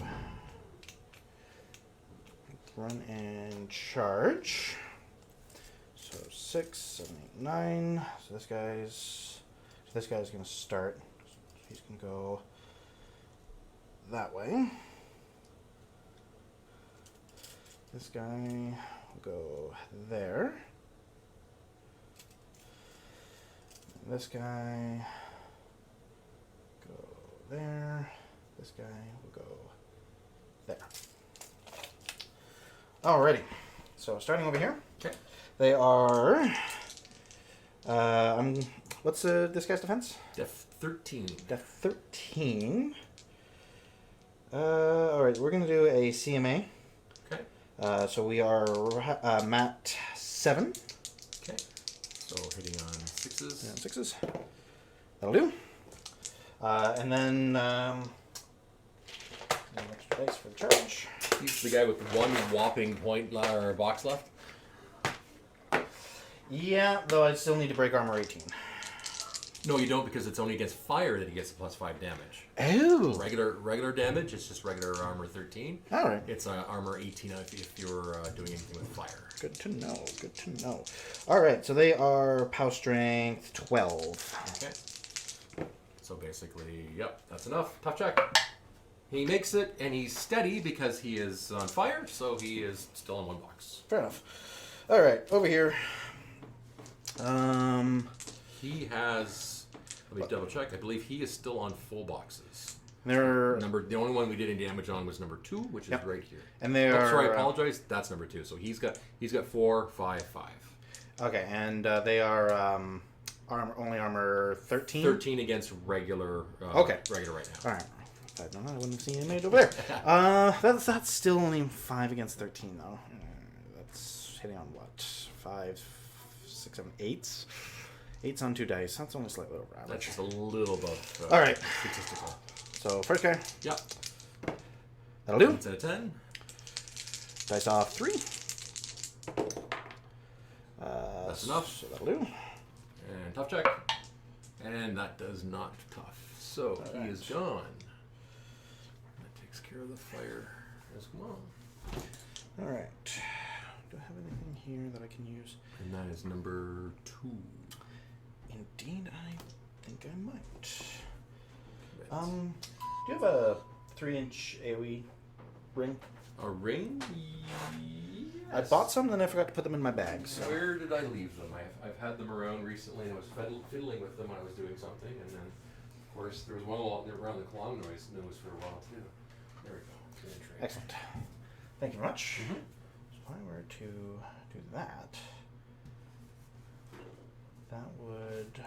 run and charge. So 6, 7, 8, 9. So this guy's going to start. He's going to go that way. This guy will go there. And this guy go there. This guy will go there. Alrighty. So starting over here. Okay. They are. What's this guy's defense? Def 13. Def 13. Alright, we're going to do a CMA. Okay. So we are Mat 7. Okay. So hitting on 6s. Yeah, 6s. That'll do. And then an extra dice for the charge. He's the guy with one whopping point or box left. Yeah, though I still need to break armor 18. No, you don't, because it's only against fire that he gets a +5 damage. Oh. Regular damage, it's just regular armor 13. All right. It's armor 18 if you're doing anything with fire. Good to know. Good to know. All right, so they are POW strength 12. Okay. So basically, yep, that's enough. Tough check. He makes it, and he's steady because he is on fire, so he is still in one box. Fair enough. All right, over here. He has. Let me double check. I believe he is still on full boxes. They're The only one we did any damage on was number 2, which is right here. and they are. Sorry, I apologize. That's number 2. So he's got 4, 5, 5. Okay, and they are only armor 13. 13 against regular. Okay. Regular right now. All right. If I'd known that, I wouldn't have seen it made over there. That's still only 5 against 13 though. That's hitting on what? 5, 6, 7, 8s. 8s on 2 dice. That's only slightly over average. That's just a little above. All right. Statistical. So first guy. Yep. That'll do. Instead of 10. Dice off 3. That's enough. So that'll do. And tough check. And that does not tough. So he is gone. That takes care of the fire as well. All right. Do I have anything here that I can use? And that is number 2. Indeed, I think I might. Do you have a 3-inch AoE ring? A ring? I Yes. bought some, then I forgot to put them in my bag. So. Where did I leave them? I've had them around recently, and I was fiddling with them when I was doing something, and then, of course, there was one around the Clong noise for a while, too. There we go. 3-inch ring. Excellent. Thank you very much. Mhm. So if I were to do that, that would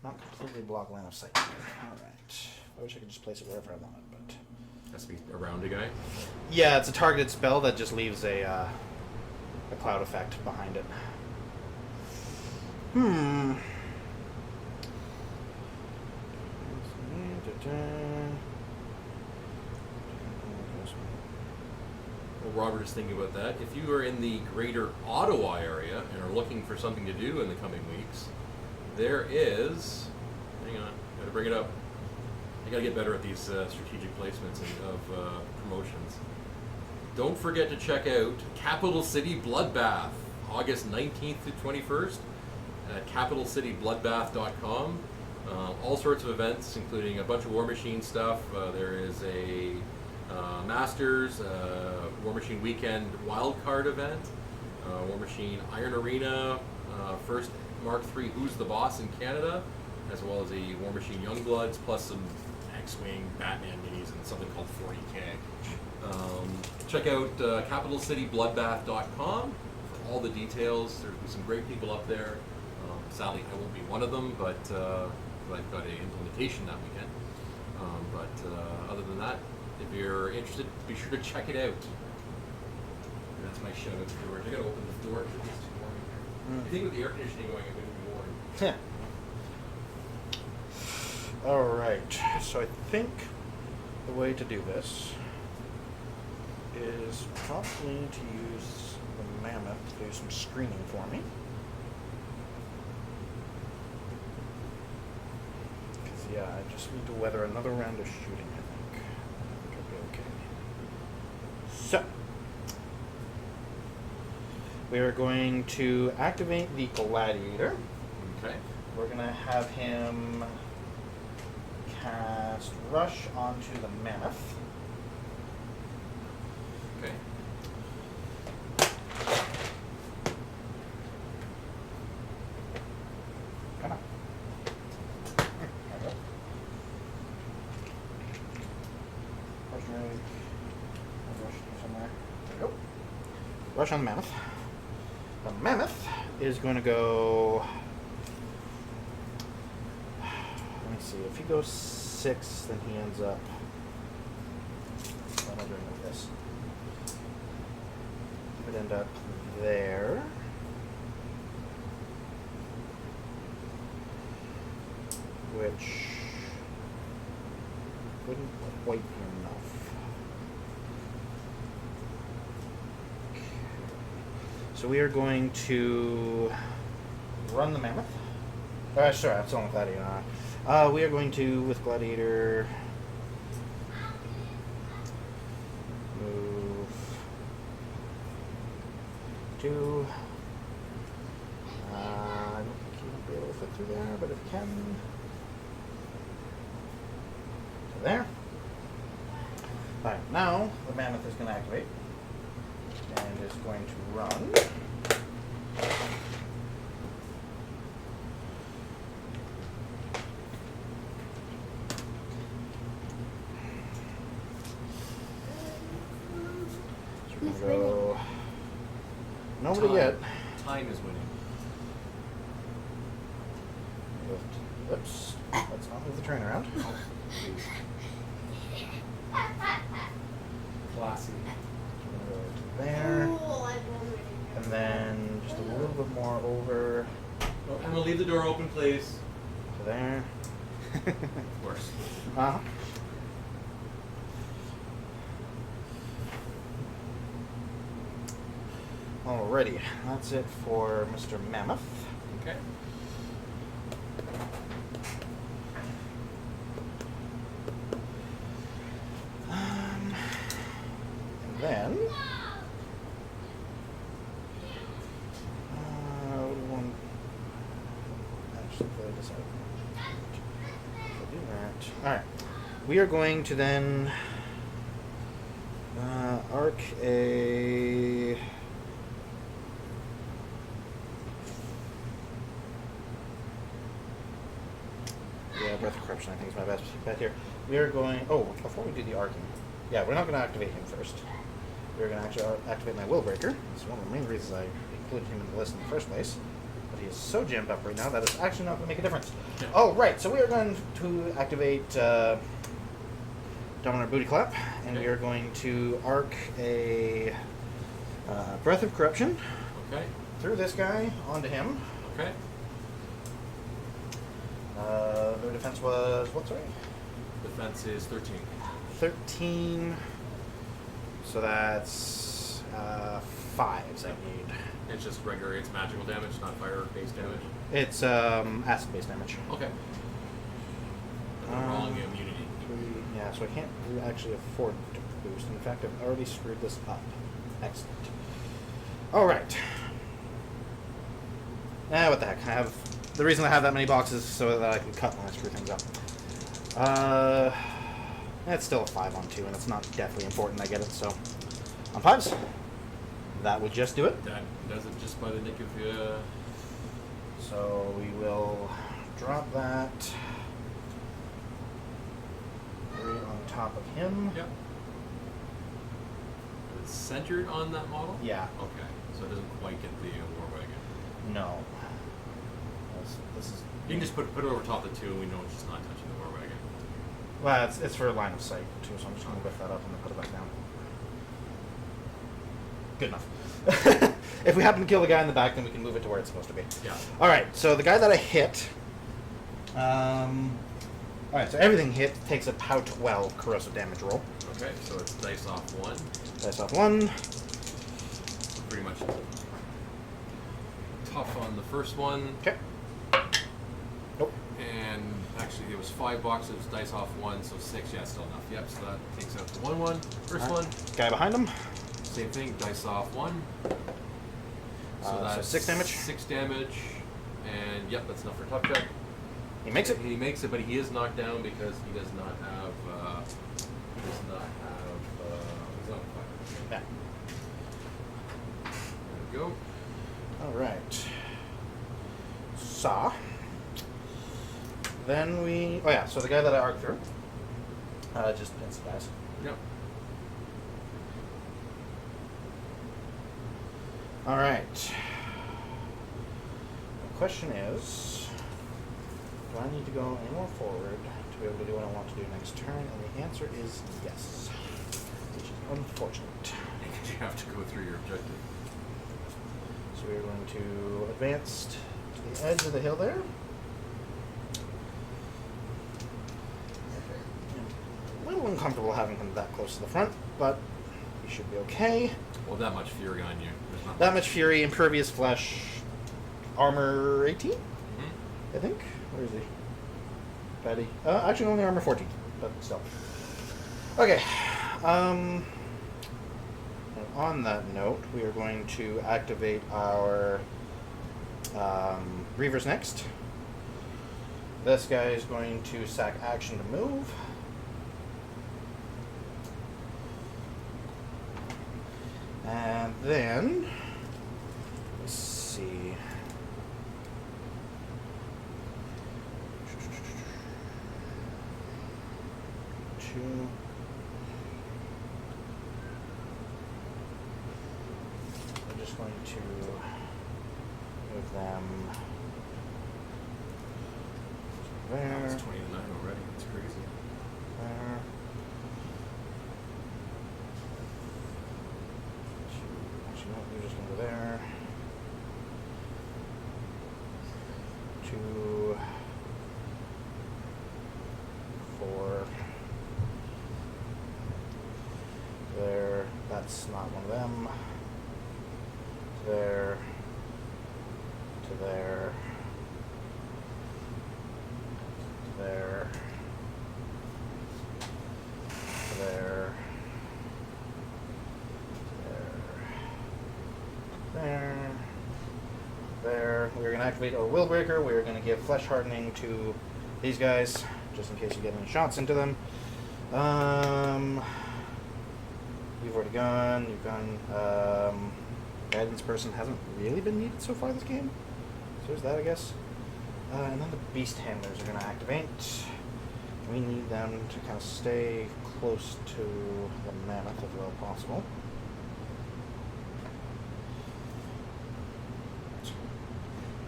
not completely block line of sight. All right. I wish I could just place it wherever I wanted, but Has to be around a guy. yeah, it's a targeted spell that just leaves a cloud effect behind it. Well, Robert is thinking about that. If you are in the greater Ottawa area and are looking for something to do in the coming weeks, there is. Hang on, gotta bring it up. I gotta get better at these strategic placements of promotions. Don't forget to check out Capital City Bloodbath, August 19th to 21st at capitalcitybloodbath.com. All sorts of events, including a bunch of War Machine stuff. There is a Masters, War Machine Weekend Wildcard event, War Machine Iron Arena, first Mark III Who's the Boss in Canada, as well as a War Machine Youngbloods, plus some X-Wing Batman minis and something called 40K. Check out capitalcitybloodbath.com for all the details. There'll be some great people up there. Sadly, I won't be one of them, but I've got an implementation that weekend. Other than that, if you're interested, be sure to check it out. That's my shout out to George. I gotta open the door because it's too warm in here. I think with the air conditioning going, it wouldn't be warm. All right. So I think the way to do this is probably to use the Mammoth to do some screening for me. Because, yeah, I just need to weather another round of shooting, I think. I think I'll be okay. So, We are going to activate the Gladiator. Okay. We're going to have him cast Rush onto the Mammoth. Okay. Come on. There we go. Rush somewhere. There we go. Rush on the Mammoth. The Mammoth is going to go. Let me see. If he goes 6, then he ends up. What am I doing with this? He would end up there. Which wouldn't quite be enough. So we are going to run the Mammoth. Sorry, I'm still on Gladiator. We are going to, with Gladiator, move 2. I don't think he will be able to fit through there, but if he can. So there. Alright, now the Mammoth is going to activate and is going to run. Who's winning? Nobody Time. yet. Time is winning. Oops. Let's not move the train around. Oh, please. Classy. Go to there. Cool, I've already And then just a little bit more over Oh, Emma, leave the door open, please. to there. Worse. Uh-huh. Alrighty, that's it for Mr. Mammoth. Okay. And then what do we want? Actually, I decided to do that. All right, we are going to then arc a. Yeah, Breath of Corruption, I think, is my best bet here. We are going. Oh, before we do the arcing, yeah, we're not going to activate him first. We're going to actually activate my Willbreaker. It's one of the main reasons I included him in the list in the first place. But he is so jammed up right now that it's actually not going to make a difference. Yeah. Oh, right. So we are going to activate Dominar Booty Clap, and we are going to arc a Breath of Corruption Okay. through this guy onto him. Okay. Their defense was what, sorry? Defense is 13. 13. So that's 5s I need. It's just regular, it's magical damage, not fire-based damage. It's acid-based damage. Okay. And they're rolling immunity. 3, yeah, so I can't actually afford to boost. In fact, I've already screwed this up. Excellent. All right. What the heck? I have the reason I have that many boxes is so that I can cut when I screw things up. It's still a 5 on 2, and it's not deathly important. I get it. So on 5s, that would just do it. That does it just by the nick of So we will drop that right on top of him. Yep. It's centered on that model? Yeah. Okay. So it doesn't quite get the war wagon. No. This is. You can just put it over top of the 2 and we know it's just not touching the war wagon. Well, it's for line of sight too, so I'm just going to lift that up and then put it back down. Good enough. If we happen to kill the guy in the back, then we can move it to where it's supposed to be. Yeah. All right. So the guy that I hit. All right. So everything hit takes a POW 12 corrosive damage roll. Okay, so it's dice off 1. Dice off 1. Pretty much tough on the first one. Okay. Nope. And actually, it was 5 boxes, dice off 1, so 6. Yeah, still enough. Yep, so that takes out the 1-1. First All right. one. Guy behind him. Same thing, dice off 1. So that's 6 damage. 6 damage, and yep, that's enough for tough check. He makes it. He makes it, but he is knocked down because he does not have. He's not fire. Yeah. There we go. All right. Saw. Then we. Oh yeah. So the guy that I arced through. Just instant dies. Yep. All right. The question is, do I need to go any more forward to be able to do what I want to do next turn? And the answer is yes, which is unfortunate. Because you have to go through your objective. So we're going to advance to the edge of the hill there. A little uncomfortable having him that close to the front, but he should be okay. Well, that much fury on you. There's not That much fury, impervious flesh, armor 18, I think. Where is he? Patty. Actually, only armor 14, but still. Okay. And on that note, we are going to activate our Reivers next. This guy is going to sack action to move. And then, let's see. Two. I'm just going to move them there. It's 20 to 9 already. It's crazy. There. Actually, no, you're just going to go there. 2, 4. There. That's not one of them. There. To there. There. To there. There. There. We're going to activate our Willbreaker. We're going to give Flesh Hardening to these guys, just in case you get any shots into them. You've already gone. You've gone. Guidance Person hasn't really been needed so far this game. So there's that, I guess. And then the Beast Handlers are going to activate. We need them to kind of stay close to the Mammoth as well as possible.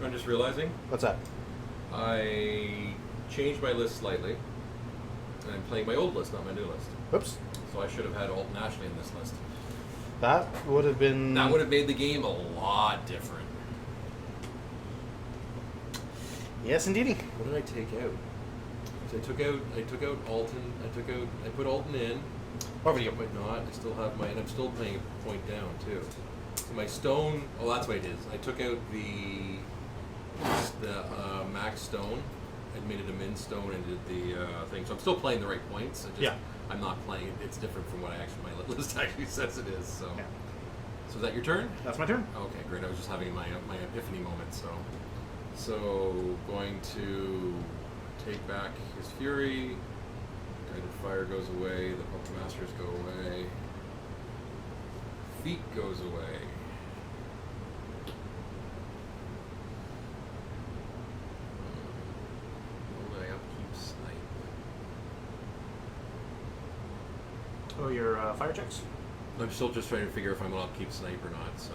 I'm just realizing What's that? I changed my list slightly. And I'm playing my old list, not my new list. Whoops. So I should have had Alt and Ashley in this list. That would have been... That would have made the game a lot different. Yes, indeedy. What did I take out? So I took out Alton. I put Alton in. Over to you. But not. I still have my, and I'm still playing a point down too. So my stone. Oh, that's what it is. I took out the max stone. I made it a min stone and did the thing. So I'm still playing the right points. Yeah. I'm not playing it. It's different from what my list actually says it is. So. Yeah. So is that your turn? That's my turn. Okay, great. I was just having my epiphany moment. So going to take back his fury. Guided fire goes away. The puppet masters go away. Feet goes away. Will I upkeep snipe? Oh, your fire checks? I'm still just trying to figure if I'm gonna upkeep snipe or not. So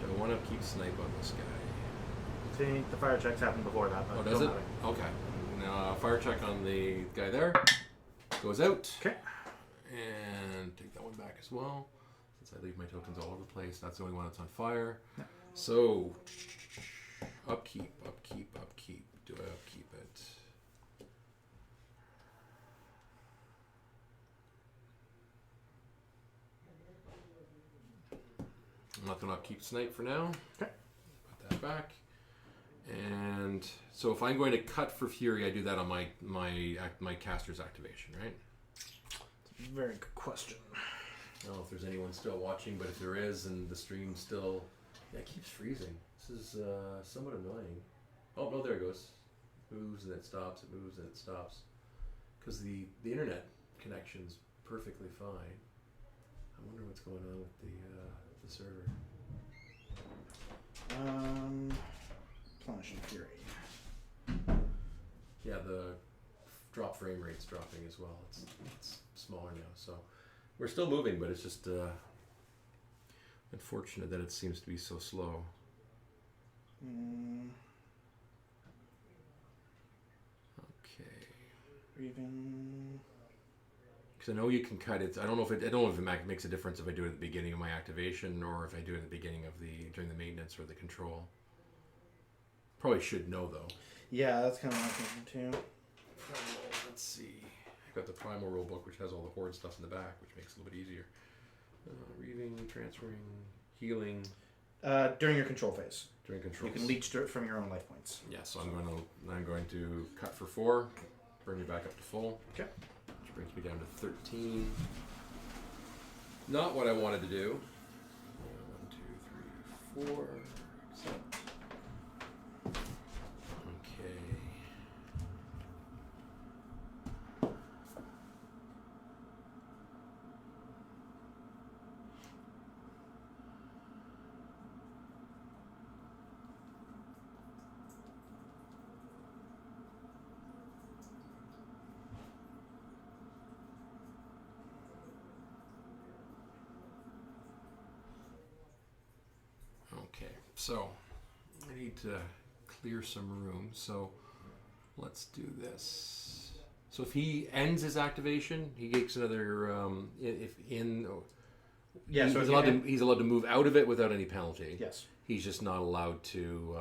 do I want to keep snipe on this guy? I think the fire checks happened before that. But Oh, does it? matter. Okay. Now fire check on the guy there goes out. Okay. And take that one back as well. Since I leave my tokens all over the place, that's the only one that's on fire. Yeah. So upkeep. Do I upkeep it? I'm not gonna upkeep snipe for now. Okay. Put that back. And so if I'm going to cut for fury, I do that on my caster's activation, right? Very good question. I don't know if there's anyone still watching, but if there is and the stream's still Yeah, it keeps freezing. This is somewhat annoying. Oh no, there it goes. Moves and it stops. It moves and it stops. Because the internet connection's perfectly fine. I wonder what's going on with the server. Planishing Fury. Yeah, the drop frame rate's dropping as well. It's smaller now, so we're still moving, but it's just unfortunate that it seems to be so slow. Okay. Even. Because I know you can cut it. I don't know if it makes a difference if I do it at the beginning of my activation or if I do it at the beginning of during the maintenance or the control. Probably should know though. Yeah, that's kind of what I'm thinking too. Let's see. I've got the primal rulebook, which has all the horde stuff in the back, which makes it a little bit easier. Reading, transferring, healing. During your control phase. During control. You can leech dirt from your own life points. Yeah, so I'm going to cut for 4, bring me back up to full. Okay. Which brings me down to 13. Not what I wanted to do. 1, 2, 3, 4. Accept. Okay. Okay, so I need to clear some room. So let's do this. So if he ends his activation, he gets another. Yeah, so he's allowed to move out of it without any penalty. Yes. He's just not allowed to.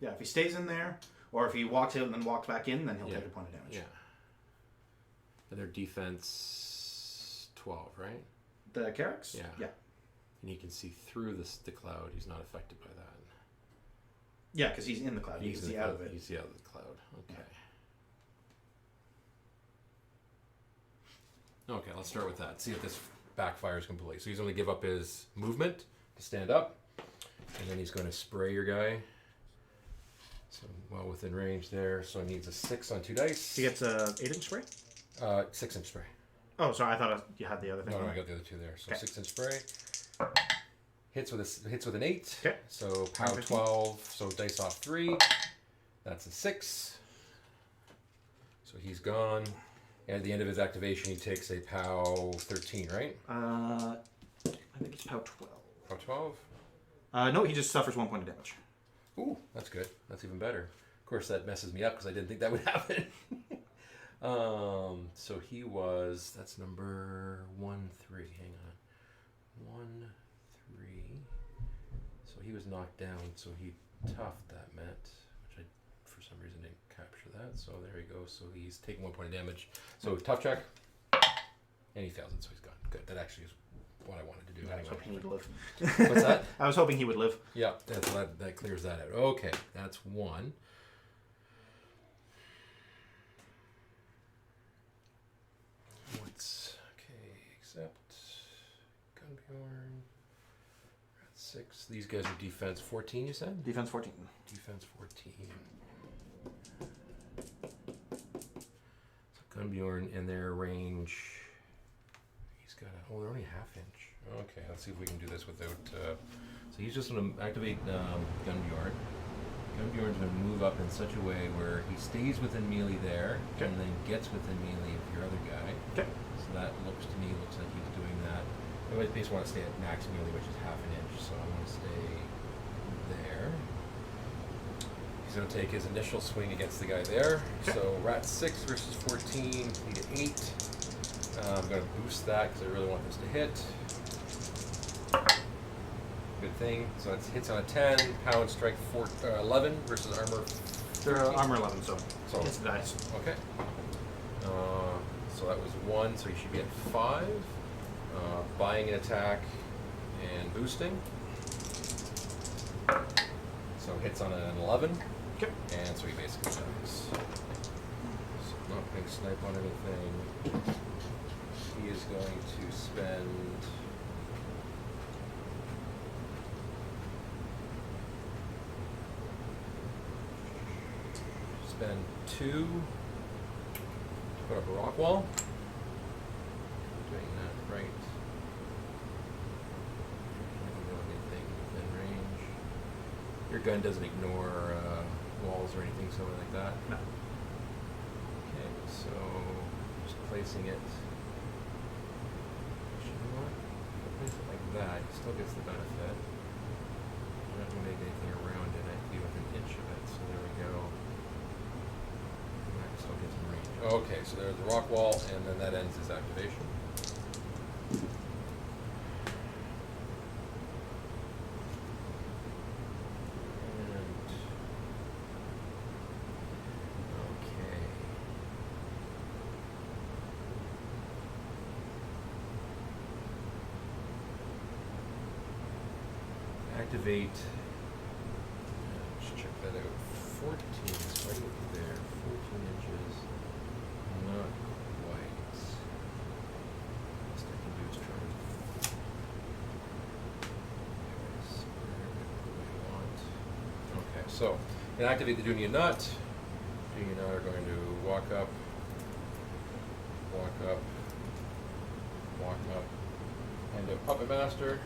Yeah, if he stays in there, or if he walks out and then walks back in, then he'll take a point of damage. Yeah. And their defense 12, right? The Karax? Yeah. Yeah. And he can see through the cloud. He's not affected by that. Yeah, because he's in the cloud. He's out of it. He's out of the cloud. Okay. Okay, let's start with that. See if this backfires completely. So he's going to give up his movement to stand up, and then he's going to spray your guy. So well within range there. So he needs a 6 on 2 dice. He gets a 8-inch spray? 6-inch spray. Oh, sorry. I thought you had the other thing. No, I got the other 2 there. So Okay. 6-inch spray. Hits with an 8. Okay. So power 12. So dice off 3. That's a 6. So he's gone. And at the end of his activation, he takes a POW 13, right? I think it's POW 12. POW 12? No, he just suffers 1 point of damage. Ooh, that's good. That's even better. Of course, that messes me up because I didn't think that would happen. So he was, that's number 1, 3. Hang on. 1, 3. So he was knocked down, so he toughed, that meant, which I, for some reason, didn't capture that. So there he goes. So he's taking 1 point of damage. So tough check. And he fails it, so he's gone. Good. That actually is what I wanted to do. I was hoping he would live. What's that? I was hoping he would live. Yeah, that clears that out. Okay, that's 1. Accept. Gunnbjorn. That's 6. These guys are defense 14, you said? Defense 14. Defense 14. So Gunnbjorn in their range. He's got a. Oh, they're only ½ inch. Okay, let's see if we can do this without. So he's just going to activate Gunnbjorn. Gunnbjorn's going to move up in such a way where he stays within melee there, okay, and then gets within melee of your other guy. Okay. So that looks like he's doing that. I just want to stay at max melee, which is ½ an inch, so I want to stay there. He's going to take his initial swing against the guy there. Okay. So Rat 6 versus 14, need an 8. I'm going to boost that because I really want this to hit. Good thing. So it hits on a 10, power and strike 11 versus armor. They're armor 11, so it's the dice. Okay. So that was 1, so he should be at 5. Buying an attack and boosting. So hits on an 11. Okay. And so he basically dies. So not going to snipe on anything. He is going to spend spend 2 to put up a rock wall. Doing that right. Anything within range. Your gun doesn't ignore walls or anything, something like that. No. Okay, so just placing it. Actually, you know what? If I place it like that, it still gets the benefit. I'm not going to make anything around it. I have to be within an inch of it. So there we go. And that still gets in range. Okay, so there's the rock wall, and then that ends his activation. Activate. Let's check that out. 14 is right there. 14 inches. Not quite. Best I can do is try to. Okay, so and activate the Dunia Nut. Dunia Nut are going to walk up, and a Puppet Master.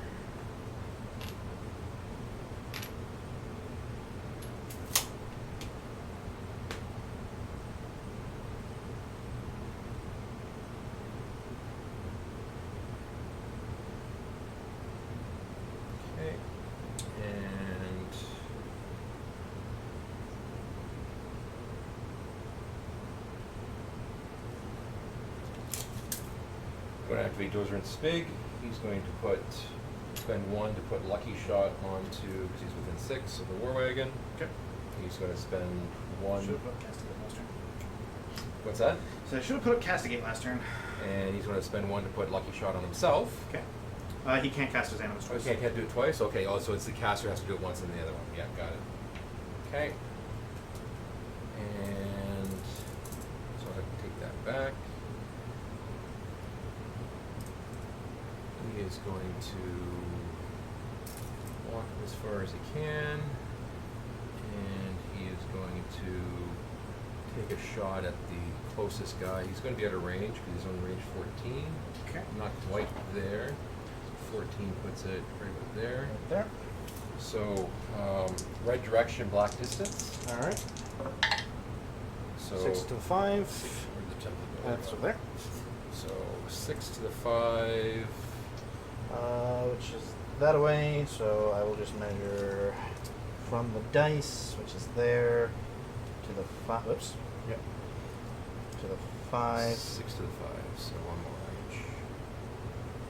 Going to activate Dozer and Spig. He's going to spend 1 to put Lucky Shot onto, because he's within 6 of the War Wagon. Okay. He's going to spend 1. Should have put up Castigate last turn. What's that? So I should have put up Castigate last turn. And he's going to spend 1 to put Lucky Shot on himself. Okay. He can't cast his animals twice. Okay, can't do it twice? Okay, oh, so it's the caster has to do it once and the other one. Yeah, got it. Okay. And so I have to take that back. He is going to walk as far as he can, and he is going to take a shot at the closest guy. He's going to be out of range because he's on range 14. Okay. Not quite there. 14 puts it right about there. Right there. So, right direction, black distance. All right. So 6 to the 5. where'd the template go? That's over there. So 6 to the 5. Which is that away, so I will just measure from the dice, which is there, to the 5. Whoops. Yep. To the 5. 6 to the 5. So 1 more inch.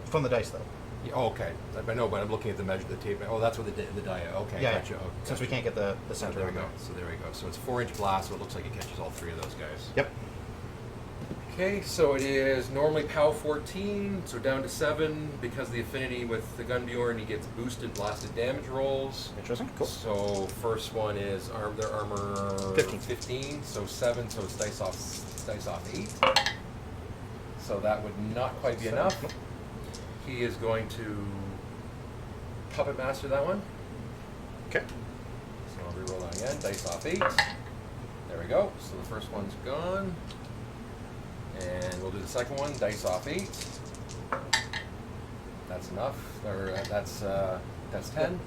From the dice, though. Yeah, oh, okay. I know, but I'm looking at the measure, the tape. Oh, that's what the die. Okay, Yeah, gotcha. yeah. Oh, Since we gotcha. can't get the So center there we on go. there. So there we go. So it's 4-inch blast, so it looks like it catches all 3 of those guys. Yep. Okay, so it is normally POW 14, so down to 7 because of the affinity with the Gunnbjorn. He gets boosted blasted damage rolls. Interesting. Cool. So first one is their armor 15, so 7, so it's dice off 8. So that would not quite be 7. enough. Nope. He is going to Puppet Master that one. Okay. So I'll reroll that again. Dice off 8. There we go. So the first one's gone. And we'll do the second one. Dice off 8. That's enough. Or that's 10.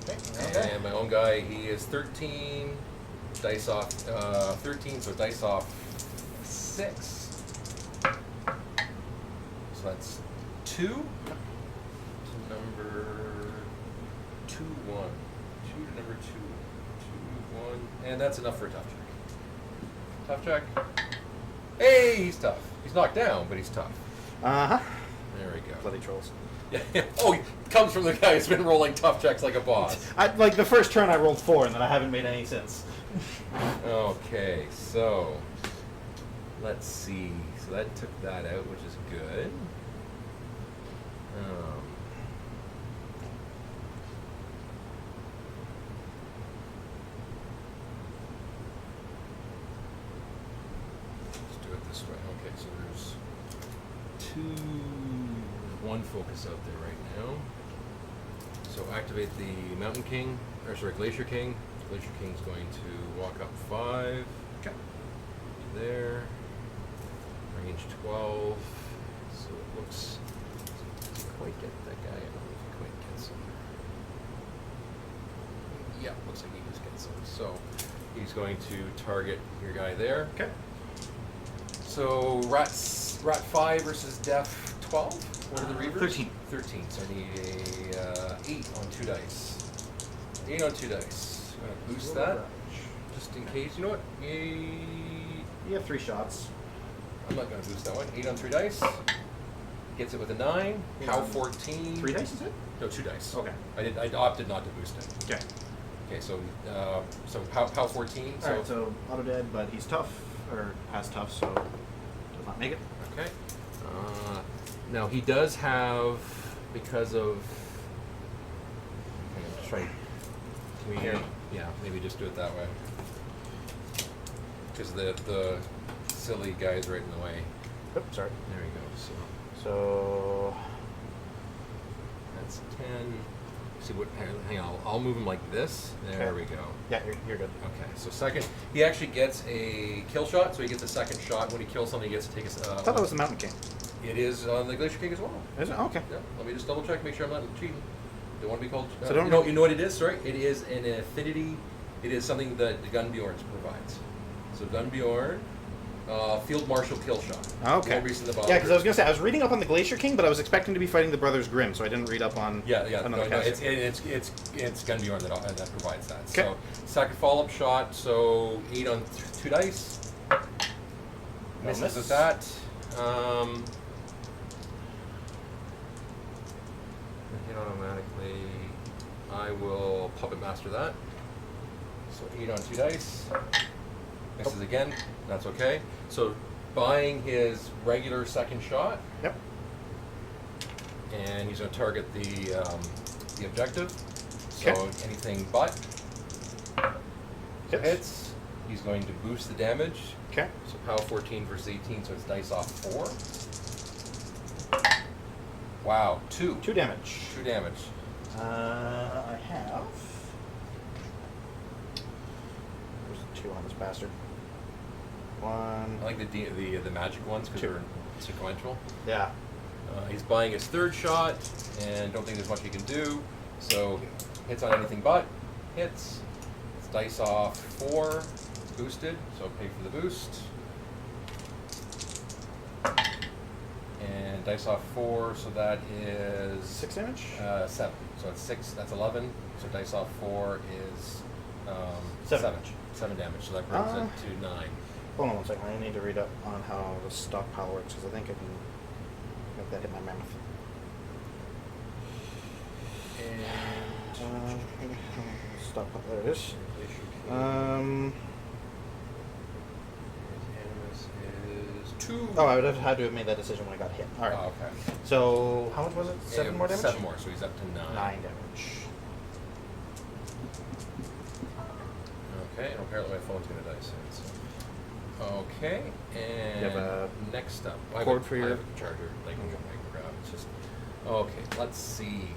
Okay. And my own guy, he is 13. Dice off 13, so dice off 6. So that's 2. To number 2, 1. 2 to number 2. 2, 1. And that's enough for a tough check. Tough check. Hey, he's tough. He's knocked down, but he's tough. Uh-huh. There we go. Bloody trolls. Yeah. Oh, he comes from the guy who's been rolling tough checks like a boss. Like the first turn I rolled 4 and then I haven't made any since. Okay, so let's see. So that took that out, which is good. Let's do it this way. Okay, so there's 1 focus out there right now. So activate the Mountain King, or sorry, Glacier King. Glacier King's going to walk up 5. Okay. There. Range 12. So it looks. Does he quite get that guy? I don't know if he quite gets him. Yeah, looks like he just gets him. So he's going to target your guy there. Okay. So Rat 5 versus Def 12. What are the Reivers? 13. 13. So I need a 8 on 2 dice. 8 on 2 dice. I'm gonna boost that just in case. You know what? You have 3 shots. I'm not gonna boost that one. 8 on 3 dice. Gets it with a 9. Pow 14. 3 dice is it? No, 2 dice. Okay. I opted not to boost it. Okay. Okay, so Pow 14. So, Alright, so auto dead, but he's tough, or has tough, so does not make it. okay. Now he does have, because of. I'm gonna try. Can we hear? Yeah, maybe just do it that way. Because the silly guy's right in the way. Oops, sorry. There we go. So That's 10. See what? Hang on. I'll move him like this. There Okay. we go. yeah, you're good. Okay. So second, he actually gets a kill shot. So he gets a second shot. When he kills something, he gets to take a. I thought that was the Mountain King. It is on the Glacier King as well. Is it? Oh, okay. Yeah. Let me just double check, make sure I'm not cheating. Don't want to be called. So don't you know what it is? Sorry, it is an affinity. It is something that the Gunnbjorn provides. So Gunnbjorn, Field Marshal kill shot. Okay. No reason to bother. Yeah, because I was gonna say I was reading up on the Glacier King, but I was expecting to be fighting the Brothers Grimm, so I didn't read up on. Yeah. another No, caster. it's Gunnbjorn that provides that. Okay. So second follow-up shot. So 8 on 2 dice. Misses miss. with that. Hit automatically. I will Puppet Master that. So 8 on 2 dice. Misses again. That's okay. So buying his regular second shot, Yep. and he's going to target the objective. So Okay. anything but Hits. hits. He's going to boost the damage. Okay. So POW 14 versus 18, so it's dice off 4. Wow, 2. 2 damage. 2 damage. I have. There's 2 on this bastard. 1. I like the magic ones because 2. they're sequential. Yeah. He's buying his third shot, and don't think there's much he can do. So hits on anything but hits. It's dice off 4, boosted. So pay for the boost. And dice off 4, so that is 6 damage. 7. So it's 6. That's 11. So dice off 4 is 7. 7 damage. So that brings it to 9. Hold on 1 second. I need to read up on how the stockpile works because I think I can make that hit my mammoth. And Stockpile. There it is. Animus is 2. Oh, I would have had to have made that decision when I got hit. All right. Oh, okay. So how much was it? 7 more damage. 7 more, so he's up to 9. 9 damage. Okay, and apparently my phone's gonna die soon. So. Okay, and You have a next up, cord for I your- have a charger. I can grab. It's just okay. Let's see.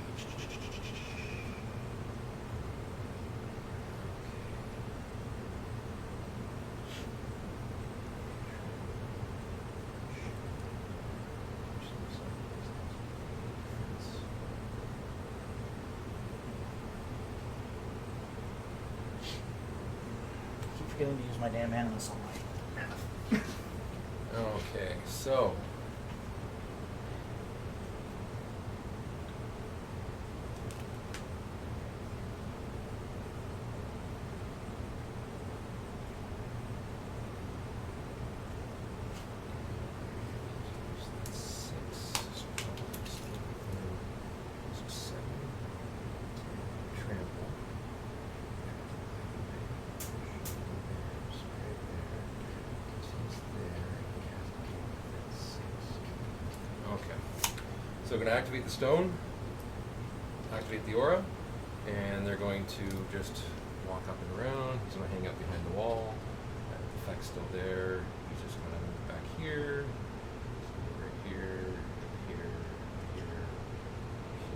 I keep forgetting to use my damn animus on my mammoth. Okay, so So we're going to activate the stone, activate the aura, and they're going to just walk up and around. He's going to hang out behind the wall. That effect's still there. He's just going to move back here, right here, here, here,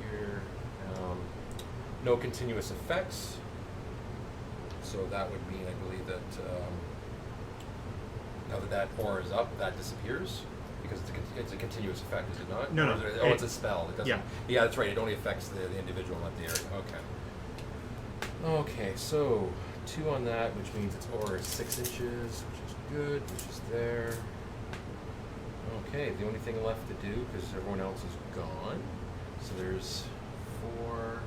here. No continuous effects. So So that would mean, I believe, that now that that aura is up, that disappears because it's a continuous effect, is it not? No, Or no. is it, oh, it's a spell. It doesn't. Yeah. Yeah, that's right. It only affects the individual, not the area. Okay. Okay, so 2 on that, which means its aura is 6 inches, which is good, which is there. Okay, the only thing left to do, because everyone else is gone, so there's 4, oh,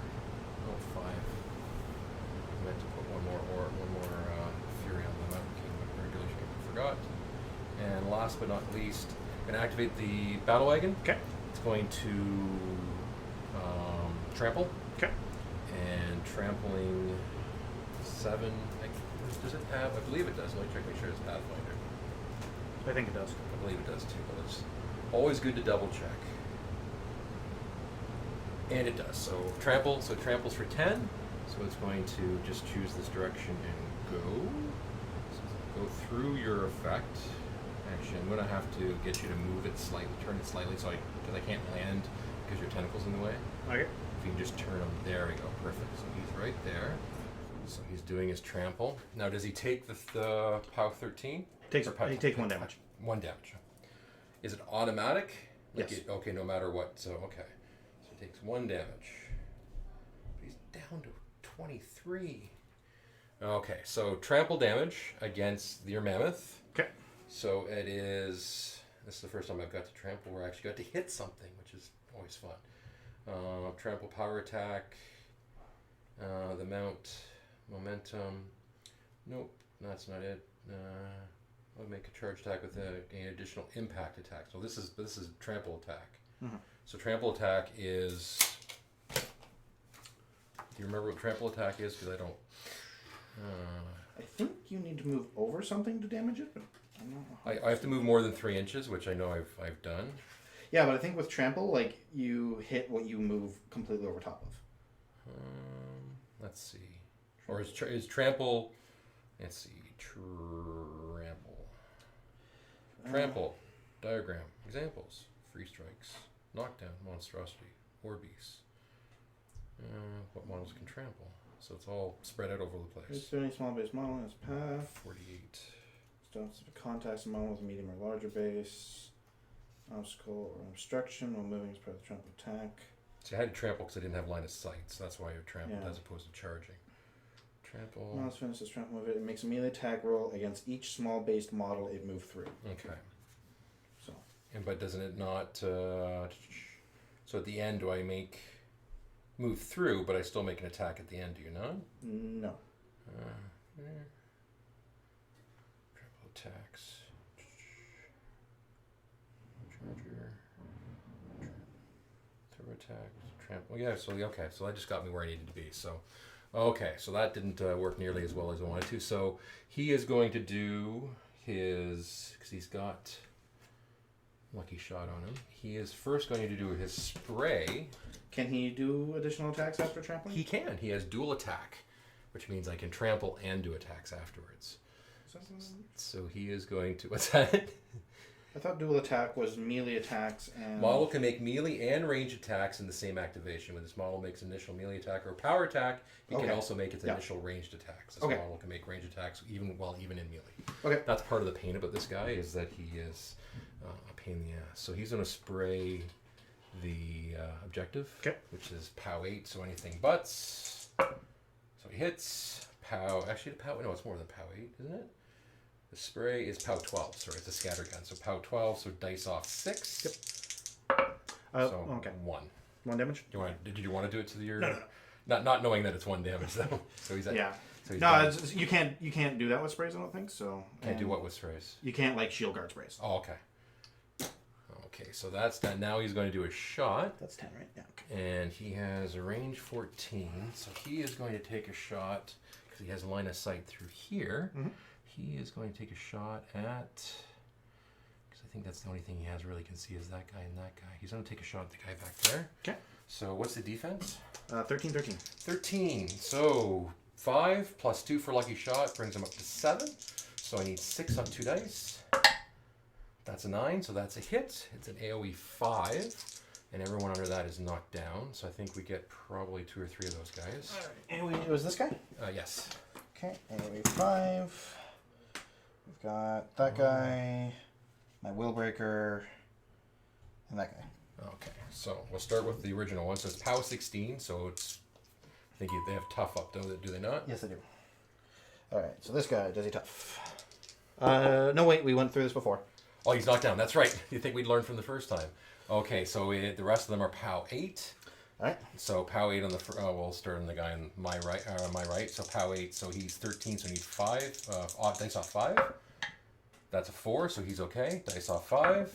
5. I meant to put one more Fury on the Mountain King, but Regulation King, I forgot. And last but not least, I'm going to activate the Battle Wagon. Okay. It's going to trample. Okay. And trampling 7. Does it have? I believe it does. Let me check. Make sure it's Pathfinder. I think it does. I believe it does too, but it's always good to double check. And it does. So trample. So it tramples for 10. So it's going to just choose this direction and go. So go through your effect. Actually, I'm going to have to get you to move it slightly, turn it slightly, so because I can't land because your tentacle's in the way. Okay. If you can just turn him, there we go, perfect. So he's right there. So he's doing his trample. Now, does he take the POW 13? He takes 1 damage. 1 damage. Is it automatic? Like Yes. okay, no matter what. So okay, so he takes 1 damage. But he's down to 23. Okay, so trample damage against your Mammoth. Okay. So it is. This is the first time I've got to trample where I actually got to hit something, which is always fun. Trample power attack. The mount momentum. Nope, that's not it. I'll make a charge attack with an additional impact attack. So this is trample attack. Mm-hmm. So trample attack is. Do you remember what trample attack is? Because I don't. I think you need to move over something to damage it, but I don't know. I have to move more than 3 inches, which I know I've done. Yeah, but I think with trample, like you hit what you move completely over top of. Let's see. Or is trample? Let's see. Trample. Trample. Diagram. Examples. Free strikes. Knockdown. Monstrosity. War beasts. What models can trample? So it's all spread out over the place. Is there any small base model in its path? 48. Stops if it contacts a model with a medium or larger base. Obstacle or obstruction while moving as part of the trample attack. So I had to trample because I didn't have line of sight, so that's why I trampled Yeah. as opposed to charging. Trample. Once finishes trample move, it makes a melee attack roll against each small based model it moved through. Okay. So. But doesn't it not? So at the end, do I move through, but I still make an attack at the end? Do you not? No. Trample attacks. Charger. Throw attack. Trample. Yeah. So okay. So that just got me where I needed to be. So. Okay, so that didn't work nearly as well as I wanted to. So he is going to do his, because he's got lucky shot on him. He is first going to do his spray. Can he do additional attacks after trampling? He can. He has dual attack, which means I can trample and do attacks afterwards. So he is going to, what's that? I thought dual attack was melee attacks and... Model can make melee and range attacks in the same activation. When this model makes initial melee attack or power attack, it can also make its initial ranged attacks. This model can make range attacks even in melee. Okay. That's part of the pain about this guy, is that he is a pain in the ass. So he's going to spray the objective, which is POW 8, so anything buts. So he hits. POW, actually the POW, no, it's more than POW 8, isn't it? The spray is POW 12, sorry, it's a scatter gun. So POW 12, so dice off 6. So 1. 1 damage? Did you want to do it to your... No. Not knowing that it's 1 damage, though. So he's at... Yeah. So he's you can't do that with sprays, I don't think, so... Can't do what with sprays? You can't, like, shield guard sprays. Oh, okay. Okay, so that's done. Now he's going to do a shot. That's 10, right? Yeah, okay. And he has a range 14, so he is going to take a shot, because he has line of sight through here. Mm-hmm. He is going to take a shot at, because I think that's the only thing he has really can see is that guy and that guy. He's going to take a shot at the guy back there. Okay. So what's the defense? 13. 13. So 5 plus 2 for lucky shot brings him up to 7. So I need 6 on 2 dice. That's a 9, so that's a hit. It's an AoE 5, and everyone under that is knocked down. So I think we get probably 2 or 3 of those guys. And it was this guy? Yes. Okay, AOE 5. We've got that guy, my Willbreaker, and that guy. Okay, so we'll start with the original one. So it's POW 16, so it's... I think they have tough up, do they not? Yes, I do. Alright, so this guy, does he tough? No, wait, we went through this before. Oh, he's knocked down. That's right. You think we'd learn from the first time. Okay, so the rest of them are POW 8. Alright. So POW 8 on the... we'll start on the guy on my right. So POW 8, so he's 13, so he needs 5. Dice off 5. That's a 4, so he's okay. Dice off 5.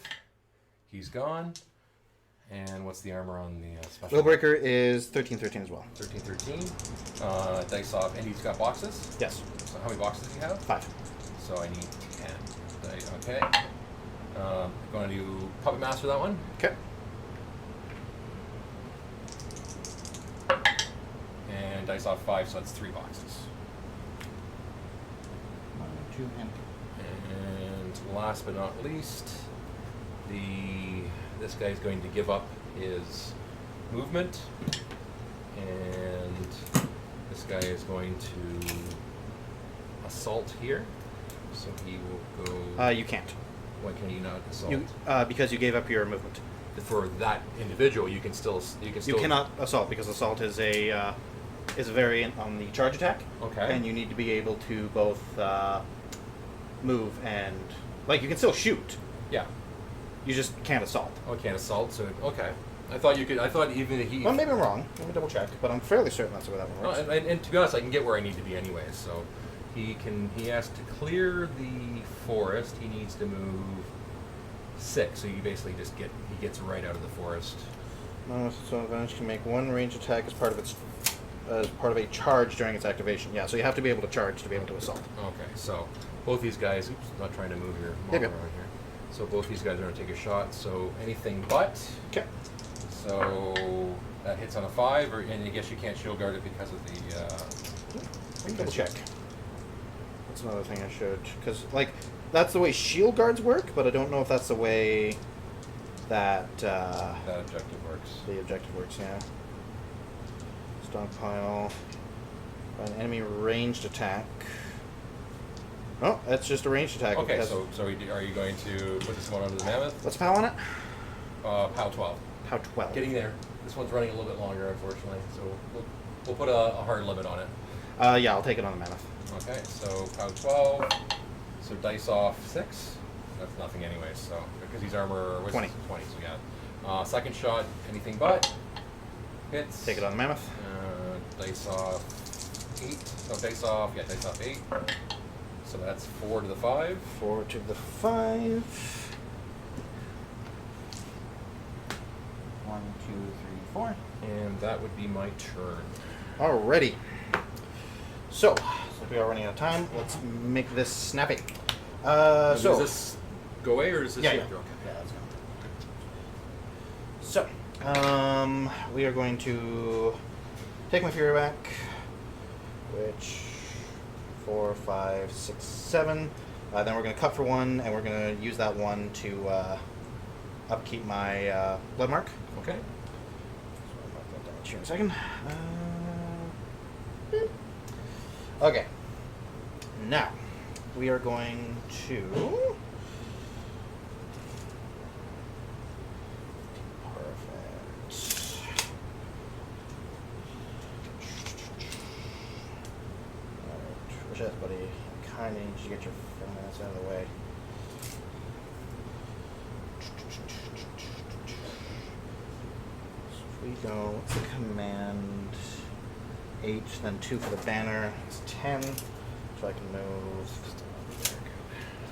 He's gone. And what's the armor on the special? Willbreaker is 13 as well. 13. Dice off, and he's got boxes? Yes. So how many boxes do you have? 5. So I need 10. Dice, okay. Going to do Puppet Master that one. Okay. And dice off 5, so that's 3 boxes. 1, 2, and 3. And last but not least, this guy's going to give up his movement, and this guy is going to assault here. So he will go. You can't. Why can he not assault? You because you gave up your movement. For that individual, you can still. You cannot assault because assault is a variant on the charge attack. Okay. And you need to be able to both move and you can still shoot. Yeah. You just can't assault. Oh, can't assault. So okay. I thought you could. I thought even he. Well, maybe I'm wrong. Let me double check. But I'm fairly certain that's the way that one works. And to be honest, I can get where I need to be anyway. So he has to clear the forest. He needs to move 6. So you basically just he gets right out of the forest. So advantage can make one range attack as part of a charge during its activation. Yeah. So you have to be able to charge to be able to assault. Okay. So both these guys. Oops, not trying to move your Yep, model yep. around here. So both these guys are going to take a shot. So anything but. Okay. So that hits on a 5, and I guess you can't shield guard it because of the. Let me double check. That's another thing I should, because that's the way shield guards work, but I don't know if that's the way that that objective works. the objective works. Yeah. Stockpile. An enemy ranged attack. Oh, that's just a ranged attack. Okay, so are you going to put this one under the Mammoth? What's POW on it? POW 12. POW 12. Getting there. This one's running a little bit longer, unfortunately, so we'll put a hard limit on it. Yeah, I'll take it on the Mammoth. Okay, so POW 12. So dice off 6. That's nothing anyway, so because he's armor 20. 20, so yeah. Second shot, anything but. Hits. Take it on the Mammoth. Dice off 8. So dice off 8. So that's 4 to the 5. 4 to the 5. 1, 2, 3, 4. And that would be my turn. Alrighty. So, since we are running out of time, let's make this snappy. Does this go away or is this? Yeah, Okay. let's go. So, we are going to take my Fury back, which 4, 5, 6, 7. Then we're going to cut for 1, and we're going to use that 1 to upkeep my blood mark. Okay. So I'll mark that down here in a second. Okay. Now, we are going to... Perfect. Alright, Rasheth, buddy, I kind of need you to get your 4 minutes out of the way. So if we go, what's the command? 8, then 2 for the banner. It's 10. So I can move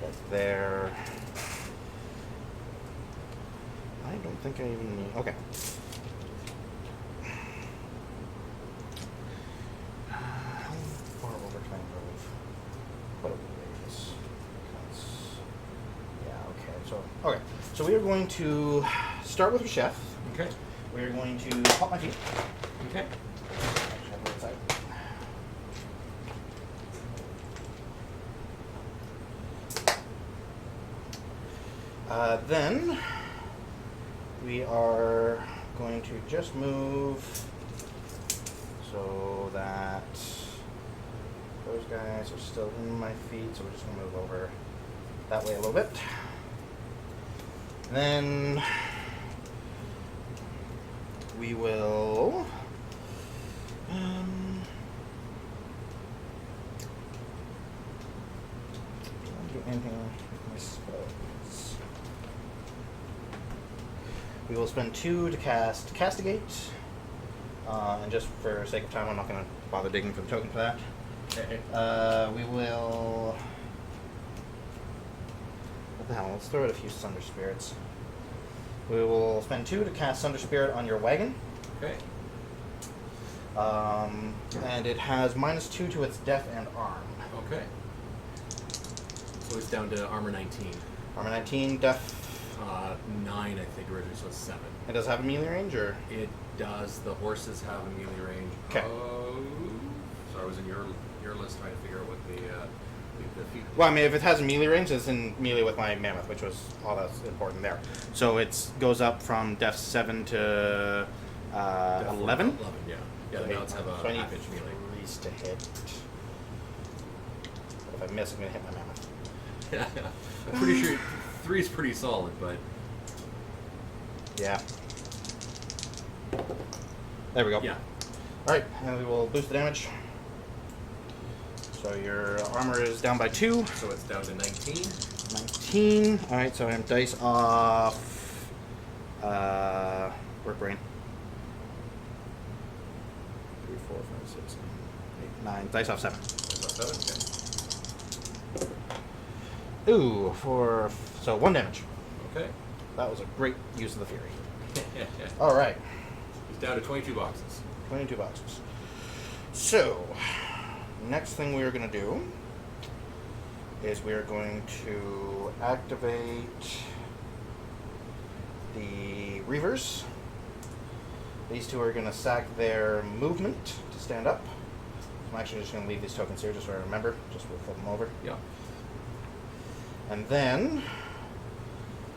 like there. I don't think I even need. Okay. How far over can I move? What a ways. Yeah. Okay. So we are going to start with Rasheth. Okay. We are going to pop my feet. Okay. Then we are going to just move so that Those guys are still in my feet, so we're just going to move over that way a little bit. And then we will do anything with my spells. We will spend 2 to cast Castigate. And just for sake of time, I'm not going to bother digging for the token for that. Okay. We will... What the hell? Let's throw out a few Sunder Spirits. We will spend 2 to cast Sunder Spirit on your wagon. Okay. And it has -2 to its def and arm. Okay. So it's down to armor 19. Armor 19, def. 9, I think, originally, so it's 7. It does have a melee range, or? It does. The horses have a melee range. Okay. So I was in your list trying to figure out what the feat. Well, I mean, if it has a melee range, it's in melee with my Mammoth, which was all that's important there. So it goes up from def 7 to 11? 11, yeah. Yeah, the Okay, mounts have a so I need half-inch melee. 3s to hit. But if I miss, I'm going to hit my Mammoth. I'm pretty sure 3 is pretty solid, but... Yeah. There we go. Yeah. Alright, and we will boost the damage. So your armor is down by 2. So it's down to 19. 19. Alright, so I'm dice off. Work brain. 3, 4, 5, 6, 7, 8, 9. Dice off 7. That's not 7, Ooh, so 1 damage. okay. That was a great use of the Fury. Alright, He's down to 22 boxes. 22 boxes. So, next thing we are going to do is we are going to activate the Reivers. These two are going to sack their movement to stand up. I'm actually just going to leave these tokens here just so I remember. Just we'll flip them over. Yeah. And then,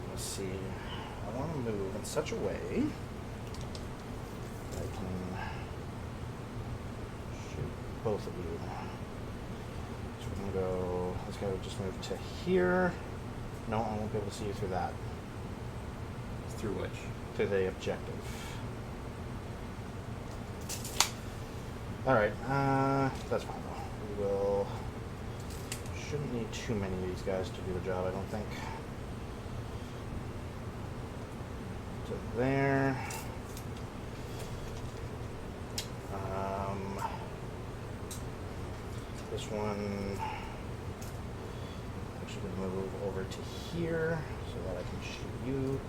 let's see, I want to move in such a way that I can shoot both of you. So we're going to go, this guy would just move to here. No, I won't be able to see you through that. Through which? To the objective. Alright, that's fine though. We will... Shouldn't need too many of these guys to do the job, I don't think. To there. This one actually going to move over to here so that I can shoot you.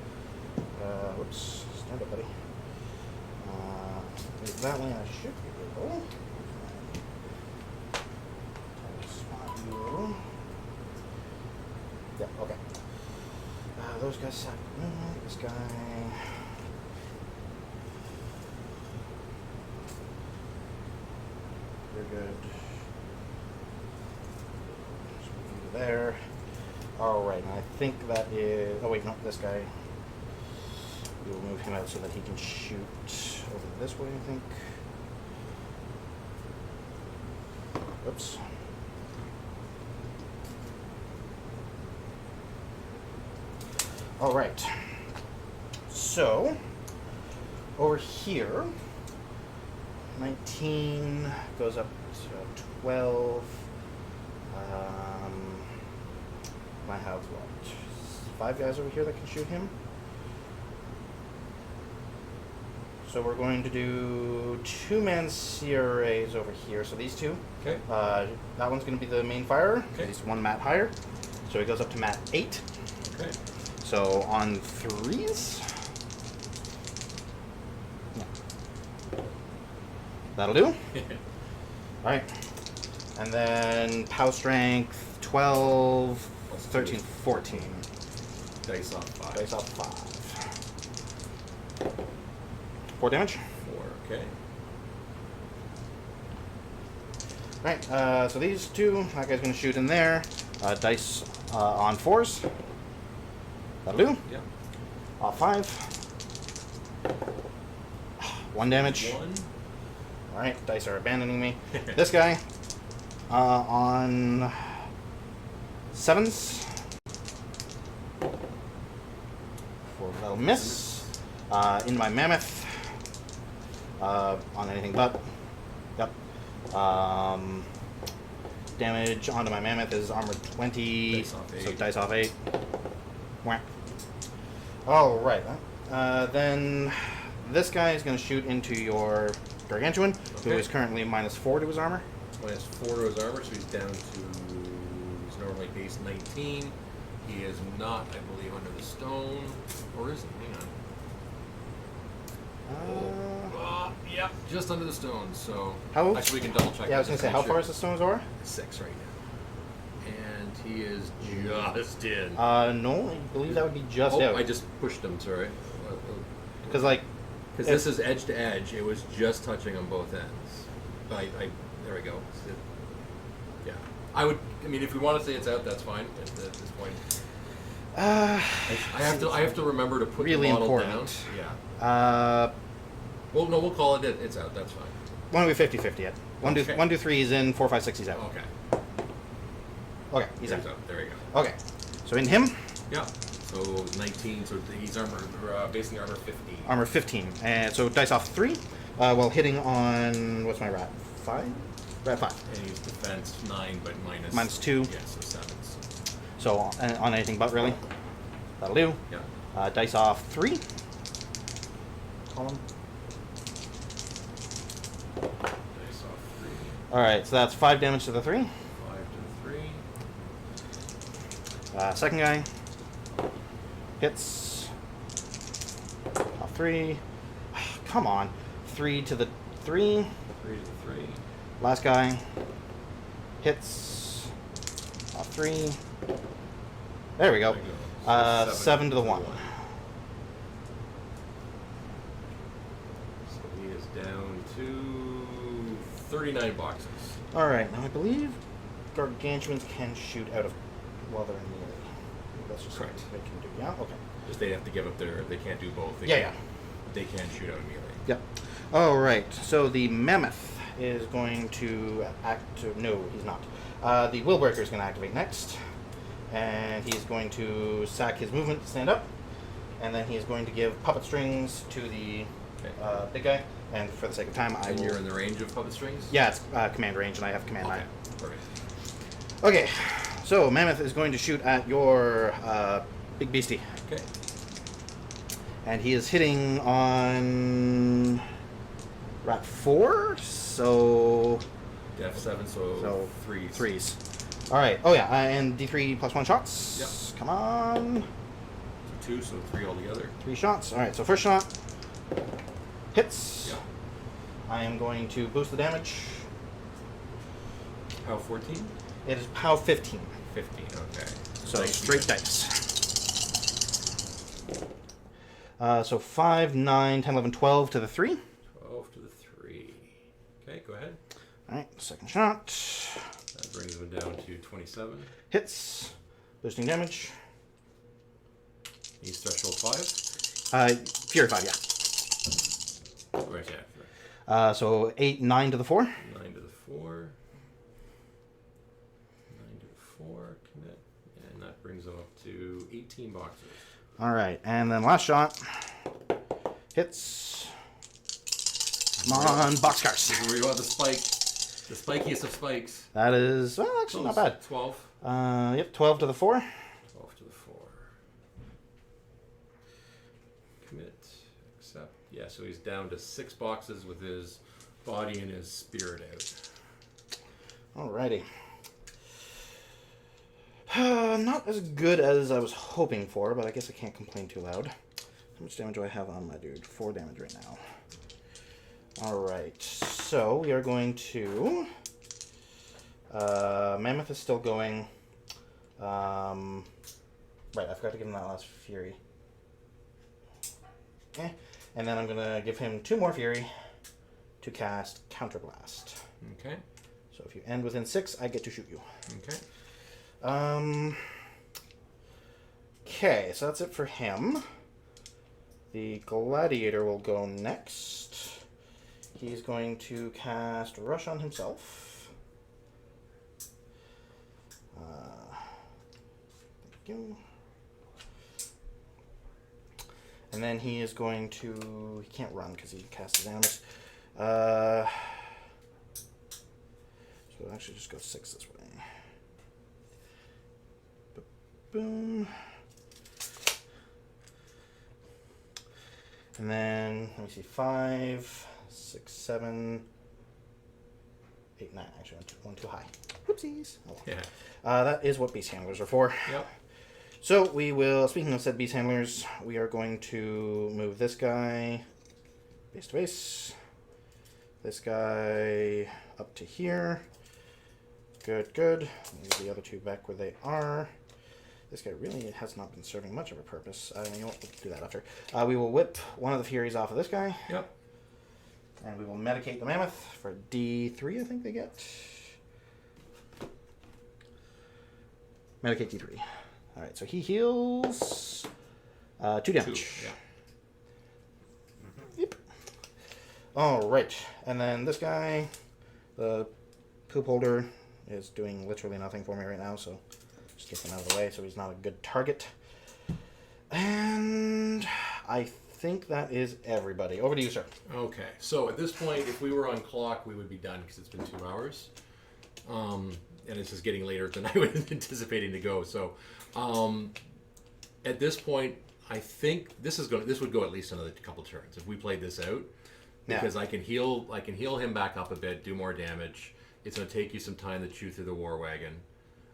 Whoops, stand up, buddy. Move that way, and I should be able. Spot you. Yeah, okay. Those guys suck. This guy. You're good. Just move you to there. Alright, and I think that is. Oh, wait, no, this guy. We will move him out so that he can shoot over this way, I think. Oops. All right. So, over here, 19 goes up to 12. I have what? 5 guys over here that can shoot him. So we're going to do 2-man CRAs over here. So these two. Okay. That one's going to be the main firer. Okay. He's 1 mat higher. So he goes up to mat 8. Okay. So on 3s. Yeah. That'll do. Alright. And then POW strength 12, 13, 14. Dice off 5. Dice off 5. 4 damage. 4, okay. Alright, so these two, that guy's going to shoot in there. Dice on 4s. That'll do. Yep. Off 5. 1 damage. 1. Alright, dice are abandoning me. This guy. On 7s. That'll miss. Into my Mammoth. On anything but. Yep. Damage onto my Mammoth is armor 20. Dice off 8. So dice off 8. Whack. Alright. Then this guy is going to shoot into your Gargantuan, who Okay. is currently -4 to his armor. -4 to his armor, so he's down to, he's normally base 19. He is not, I believe, under the stone. Or is he? Hang on. Yep, just under the stone, so... How- Actually, we can double check. Yeah, I was that going to say, just how make far sure. is the stone's aura? 6 right now. And he is just in. No, I believe that would be just out. I just pushed him, sorry. Because, like, Because this is edge to edge, it was just touching on both ends. There we go. Yeah. I mean, if we want to say it's out, that's fine at this point. I have to remember to put really the model important. down. Yeah. Well, no, we'll call it it's out. That's fine. Why don't we 50-50 it? Okay. 1, 2, 3 is in, 4, 5, 6 he's out. Okay. Okay, he's out. There you go. Okay, so in him, Yeah. So 19. So he's basing armor 15. armor 15. And so dice off 3, while hitting on, what's my rat? 5? Rat 5. And he's defense 9, but Minus 2. Yeah, so 7. So on anything but, really. That'll do. Yeah. Dice off 3. Column. Dice off 3. Alright, so that's 5 damage to the 3. 5 to the 3. Second guy. Hits. Off 3. Come on. 3 to the 3. 3 to the 3. Last guy. Hits. Off 3. There we go. There you go. So 7 to the 1. So he is down to 39 boxes. Alright, now I believe Gargantuans can shoot out of while they're in melee. That's just Correct. something they can do. Yeah? Okay. Just they have to give up they can't do both. Yeah. They can shoot out immediately. Yep. Alright, so the Mammoth is going to no, he's not. The Willbreaker is going to activate next. And he's going to sack his movement to stand up. And then he's going to give puppet strings to the Okay. big guy. And for the sake of time, I And will... you're in the range of puppet strings? Yeah, it's command range, and I have command Okay. line. Perfect. Okay, so Mammoth is going to shoot at your big beastie. Okay. And he is hitting on rat 4, so Def 7, so 3s. 3s. Alright, oh yeah, and D3 plus 1 shots. Yep. Come on. 2, so 3 altogether. 3 shots. Alright, so first shot hits. Yeah. I am going to boost the damage. How 14? It is POW 15. 15, okay. So Dice straight again. dice. So 5, 9, 10, 11, 12 to the 3. 12 to the 3. Okay, go ahead. Alright, second shot. That brings them down to 27. Hits. Boosting damage. He's threshold Fury 5, yeah. 5. Right, yeah. So 8, 9 to the 4. 9 to the 4. 9 to the 4. Commit. And that brings them up to 18 boxes. Alright, and then last shot. Hits. Come on, boxcars. Worry about the spike. The spikiest of spikes. That is, well, actually not bad. 12. Yep, 12 to the 4. 12 to the 4. Commit. Accept. Yeah, so he's down to 6 boxes with his body and his spirit out. Alrighty. Not as good as I was hoping for, but I guess I can't complain too loud. How much damage do I have on my dude? 4 damage right now. Alright, so we are going to... Mammoth is still going. Right, I forgot to give him that last Fury. And then I'm going to give him 2 more Fury to cast Counterblast. Okay. So if you end within 6, I get to shoot you. Okay. Okay, so that's it for him. The Gladiator will go next. He's going to cast Rush on himself. you. And then he is going to... He can't run because he cast his animus. So we'll actually just go 6 this way. Boom. And then, let me see, 5, 6, 7, 8, 9. Actually, one too high. Whoopsies. Oh, well. Yeah. That is what beast handlers are for. Yep. So we will, speaking of said beast handlers, we are going to move this guy base to base. This guy up to here. Good, good. Move the other two back where they are. This guy really has not been serving much of a purpose. You know what? We'll do that after. We will whip one of the Furies off of this guy. Yep. And we will medicate the Mammoth for D3, I think they get. Medicate D3. Alright, so he heals 2 damage. 2, yeah. Yep. Alright, and then this guy, the poop holder, is doing literally nothing for me right now, so just get him out of the way so he's not a good target. And I think that is everybody. Over to you, sir. Okay, so at this point, if we were on clock, we would be done because it's been 2 hours. And it's just getting later than I was anticipating to go. So at this point, I think this would go at least another couple turns if we played this out, because I can heal him back up a bit, do more damage. It's going to take you some time to chew through the war wagon.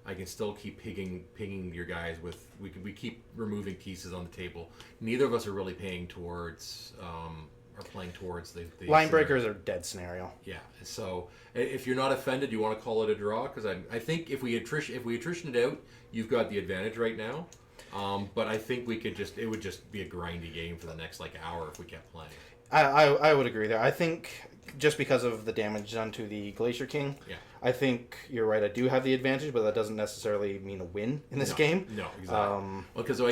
I can still keep pinging your guys with we keep removing pieces on the table. Neither of us are really paying towards or playing towards the line breakers are dead scenario. Yeah. So if you're not offended, you want to call it a draw, because I think if we attrition it out, you've got the advantage right now. But I think it would just be a grindy game for the next hour if we kept playing. I would agree there. I think just because of the damage done to the Glacier King, I think you're right. I do have the advantage, but that doesn't necessarily mean a win in this game. No, exactly. Well, because the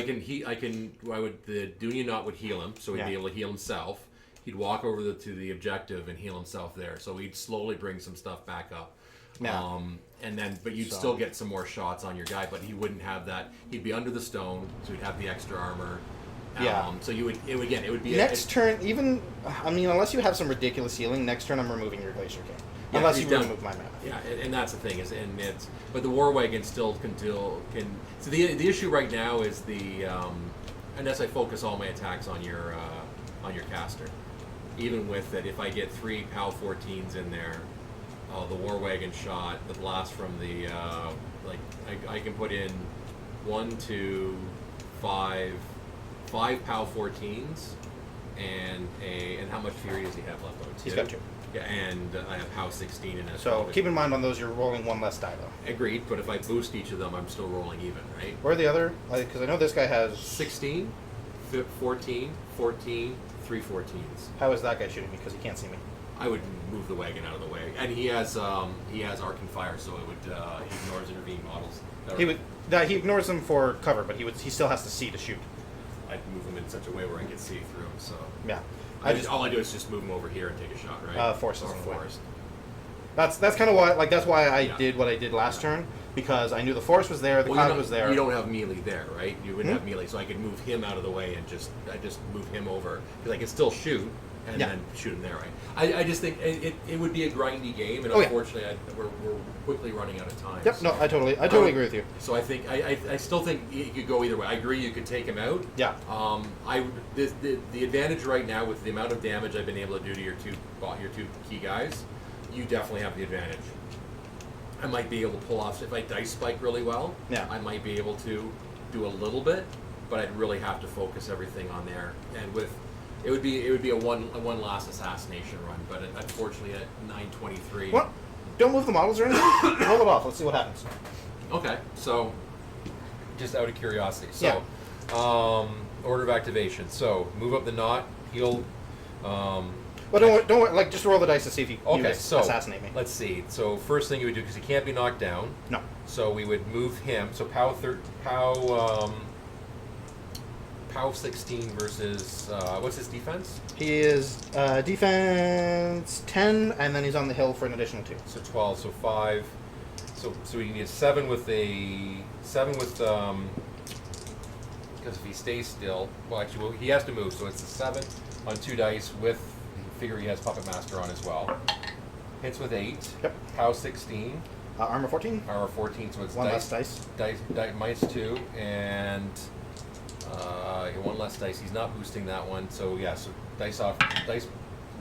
Dunyanot would heal him, so he'd be able to heal himself. He'd walk over to the objective and heal himself there. So he'd slowly bring some stuff back up. Yeah. But you'd still get some more shots on your guy, but he wouldn't have that. He'd be under the stone, so he'd have the extra armor. So it would be next turn. Even unless you have some ridiculous healing, next turn I'm removing your Glacier King. Yeah, unless you remove my mana. Yeah, and that's the thing but the war wagon still can. So the issue right now is unless I focus all my attacks on your caster. Even with it, if I get 3 PAL 14s in there, the war wagon shot, the blast from the I can put in 1, 2, 5 PAL 14s and how much fury does he have left on? 2? He's got 2. Yeah, and I have PAL 16 in it. So keep in mind on those, you're rolling 1 less die though. Agreed, but if I boost each of them, I'm still rolling even, right? Where are the other? Because I know this guy has 16, 14, 14. 3 14s. How is that guy shooting me? Because he can't see me. I would move the wagon out of the way, and he has arc and fire, so it would he ignores intervening models. He ignores them for cover, but he still has to see to shoot. I'd move him in such a way where I could see through him. So yeah, all I do is just move him over here and take a shot, right? Force or forest. That's kind of why that's why I did what I did last turn, because I knew the force was there, the cloud was there. You don't have melee there, right? You wouldn't have melee, so I could move him out of the way and just move him over, because I can still shoot and then shoot him there, right? I just think it would be a grindy game, and unfortunately we're quickly running out of time. Yep, so. no, I totally agree with you. So I think I still think you could go either way. I agree you could take him out. Yeah. The advantage right now with the amount of damage I've been able to do to your two key guys, you definitely have the advantage. I might be able to pull off, if I dice spike really well, I might be able to do a little bit, but I'd really have to focus everything on there. And it would be a one last assassination run, but unfortunately at 9:23. What? Don't move the models or anything. Roll it off. Let's see what happens. Okay, so just out of curiosity, so order of activation. So move up the knot, heal. But don't worry, just roll the dice to see if you assassinate me. Let's see. So first thing you would do, because he can't be knocked down. No. So we would move him. So POW 16 versus what's his defense? He is defense 10, and then he's on the hill for an additional 2. So 12. So 5. So we need a 7 with because if he stays still, well, actually, he has to move, so it's a 7 on 2 dice with the figure he has Puppet Master on as well. Hits with 8. Yep. POW 16. Armor 14. Armor 14, so it's One less dice. Dice minus 2, and one less dice. He's not boosting that one, so yeah, so dice off, dice,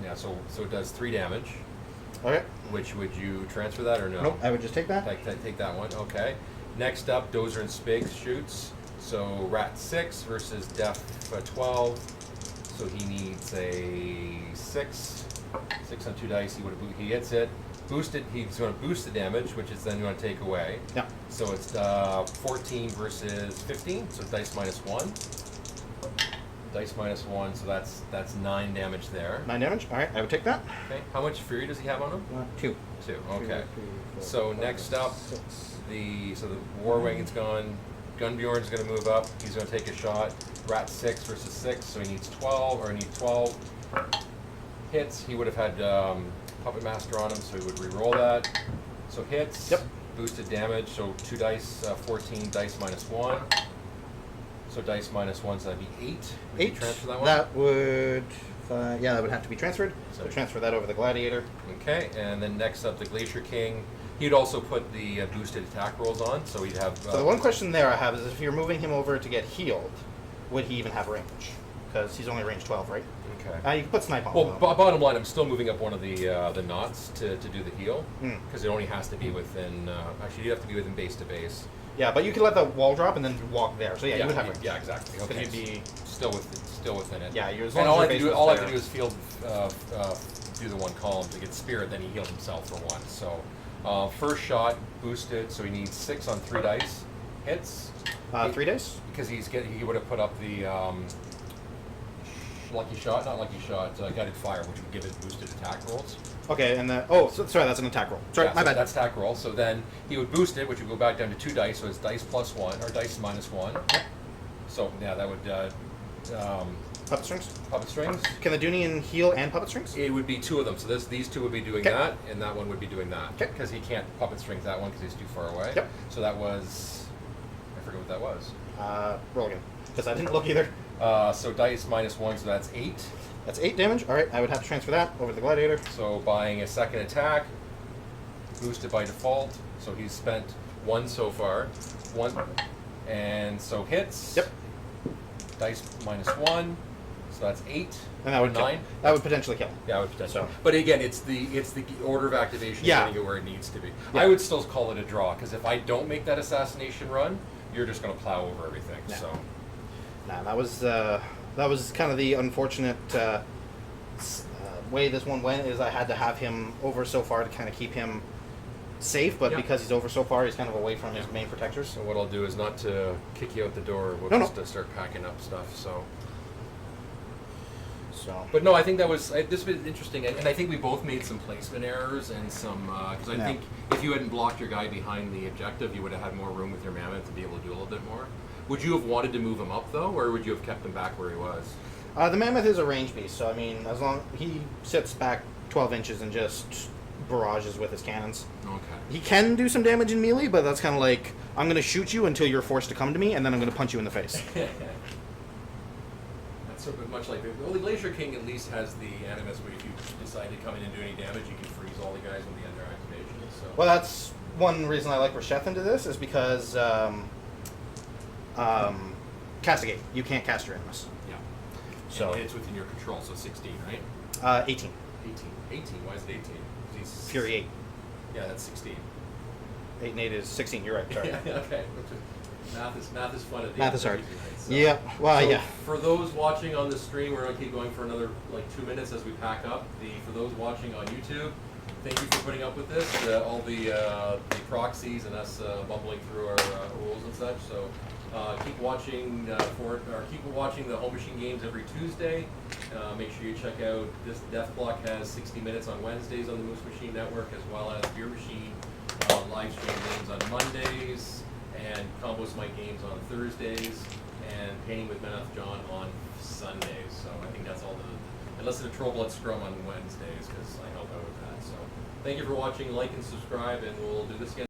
yeah, so it does 3 damage. Okay. Which, would you transfer that or no? Nope, I would just take that. Take that one, okay. Next up, Dozer and Spigs shoots. So Rat 6 versus Def 12. So he needs a 6. 6 on 2 dice, he hits it. Boosted, he's going to boost the damage, which is then going to take away. Yeah. So it's 14 versus 15, so dice minus 1. Dice minus 1, so that's 9 damage there. 9 damage. All right, I would take that. Okay. How much fury does he have on him? 2. 2. Okay. 2, 3, 4, So 5, next up, 6. the War Wagon's gone. Gunnbjorn's going to move up. He's going to take a shot. Rat 6 versus 6, so he needs 12, or he needs 12 hits. He would have had Puppet Master on him, so he would re-roll that. So hits. Yep. Boosted damage. So 2 dice, 14 dice minus 1. So dice minus 1, so that'd be 8. Would you transfer that one? That would, yeah, that would have to be transferred. So- So transfer that over the Gladiator. Okay, and then next up, the Glacier King. He'd also put the boosted attack rolls on, so he'd have. So the one question there I have is if you're moving him over to get healed, would he even have range? Because he's only range 12, right? Okay. You can put snipe on Well, him. bottom line, I'm still moving up one of the knots to do the heal, Hmm. because it only has to be within. Actually, you have to be within base to base. Yeah, but you can let the wall drop and then walk there. So yeah, you would have range. Yeah, exactly. Because Okay. you'd be, Still within it. yeah, you're as And long all I as have to your do, base all I was have to do there. is field do the one column to get spirit. Then he healed himself for 1. So first shot boosted, so he needs 6 on 3 dice. Hits. 3 dice? Because he would have put up the lucky shot, not lucky shot, guided fire, which would give it boosted attack rolls. Okay, and then, sorry, that's an attack roll. Sorry, Yeah, my so bad. That's attack roll. So then he would boost it, which would go back down to 2 dice, so it's dice plus 1, or dice minus 1. So yeah, that would Puppet strings? puppet strings. Can the Dunian heal and puppet strings? It would be 2 of them. So these 2 would be doing Okay. that, and that one would be doing that. Okay. Because he can't puppet strings that one because he's too far away. Yep. So that was, I forget what that was. Roll again. Because I didn't look either. So dice minus 1, so that's 8. That's 8 damage. All right, I would have to transfer that over to the Gladiator. So buying a second attack, boosted by default. So he's spent 1 so far. 1, and so hits. Yep. Dice minus 1, so that's 8. And that would kill. 9. That would potentially kill. Yeah, I would potentially. So- But again, it's the order of activation Yeah. getting it where it needs to be. Yeah. I would still call it a draw because if I don't make that assassination run, you're just going to plow over everything. Yeah. So Nah, that was kind of the unfortunate way this one went. Is I had to have him over so far to kind of keep him safe, but Yeah. because he's over so far, he's kind of away from his main protectors. so what I'll do is not to kick you out the door. We'll No, no. just start packing up stuff. So. So, But no, I think this was interesting, and I think we both made some placement errors and some because I Yeah. think if you hadn't blocked your guy behind the objective, you would have had more room with your mammoth to be able to do a little bit more. Would you have wanted to move him up though, or would you have kept him back where he was? the Mammoth is a range beast, so I mean, as long he sits back 12 inches and just barrages with his cannons. Okay. He can do some damage in melee, but that's kind of like I'm going to shoot you until you're forced to come to me, and then I'm going to punch you in the face. That's sort of much like the Glacier King at least has the animus where if you decide to come in and do any damage, you can freeze all the guys with the under activation. So. Well, that's one reason I like Rasheth into this is because castigate. You can't cast your animus. Yeah. So and it's within your control, so 16, right? 18. 18. Why is it 18? 'Cause he's Fury 8. Yeah, that's 16. 8 and 8 is 16. You're right. Sorry. Yeah, okay. Math is fun at the Math end is of hard. the evening, right? So- Yeah. Well, so yeah. For those watching on the stream, we're gonna keep going for another like 2 minutes as we pack up. For those watching on YouTube, thank you for putting up with this. All the proxies and us bumbling through our rules and such. So keep watching keep watching the HomeMachine games every Tuesday. Make sure you check out this. Death Block has 60 minutes on Wednesdays on the Moose Machine Network, as well as Beer Machine live stream games on Mondays, and Combo Smite games on Thursdays, and Painting with Mammoth John on Sundays. So I think that's all and listen to Trollbloods Scrum on Wednesdays because I help out with that. So thank you for watching, like and subscribe, and we'll do this again.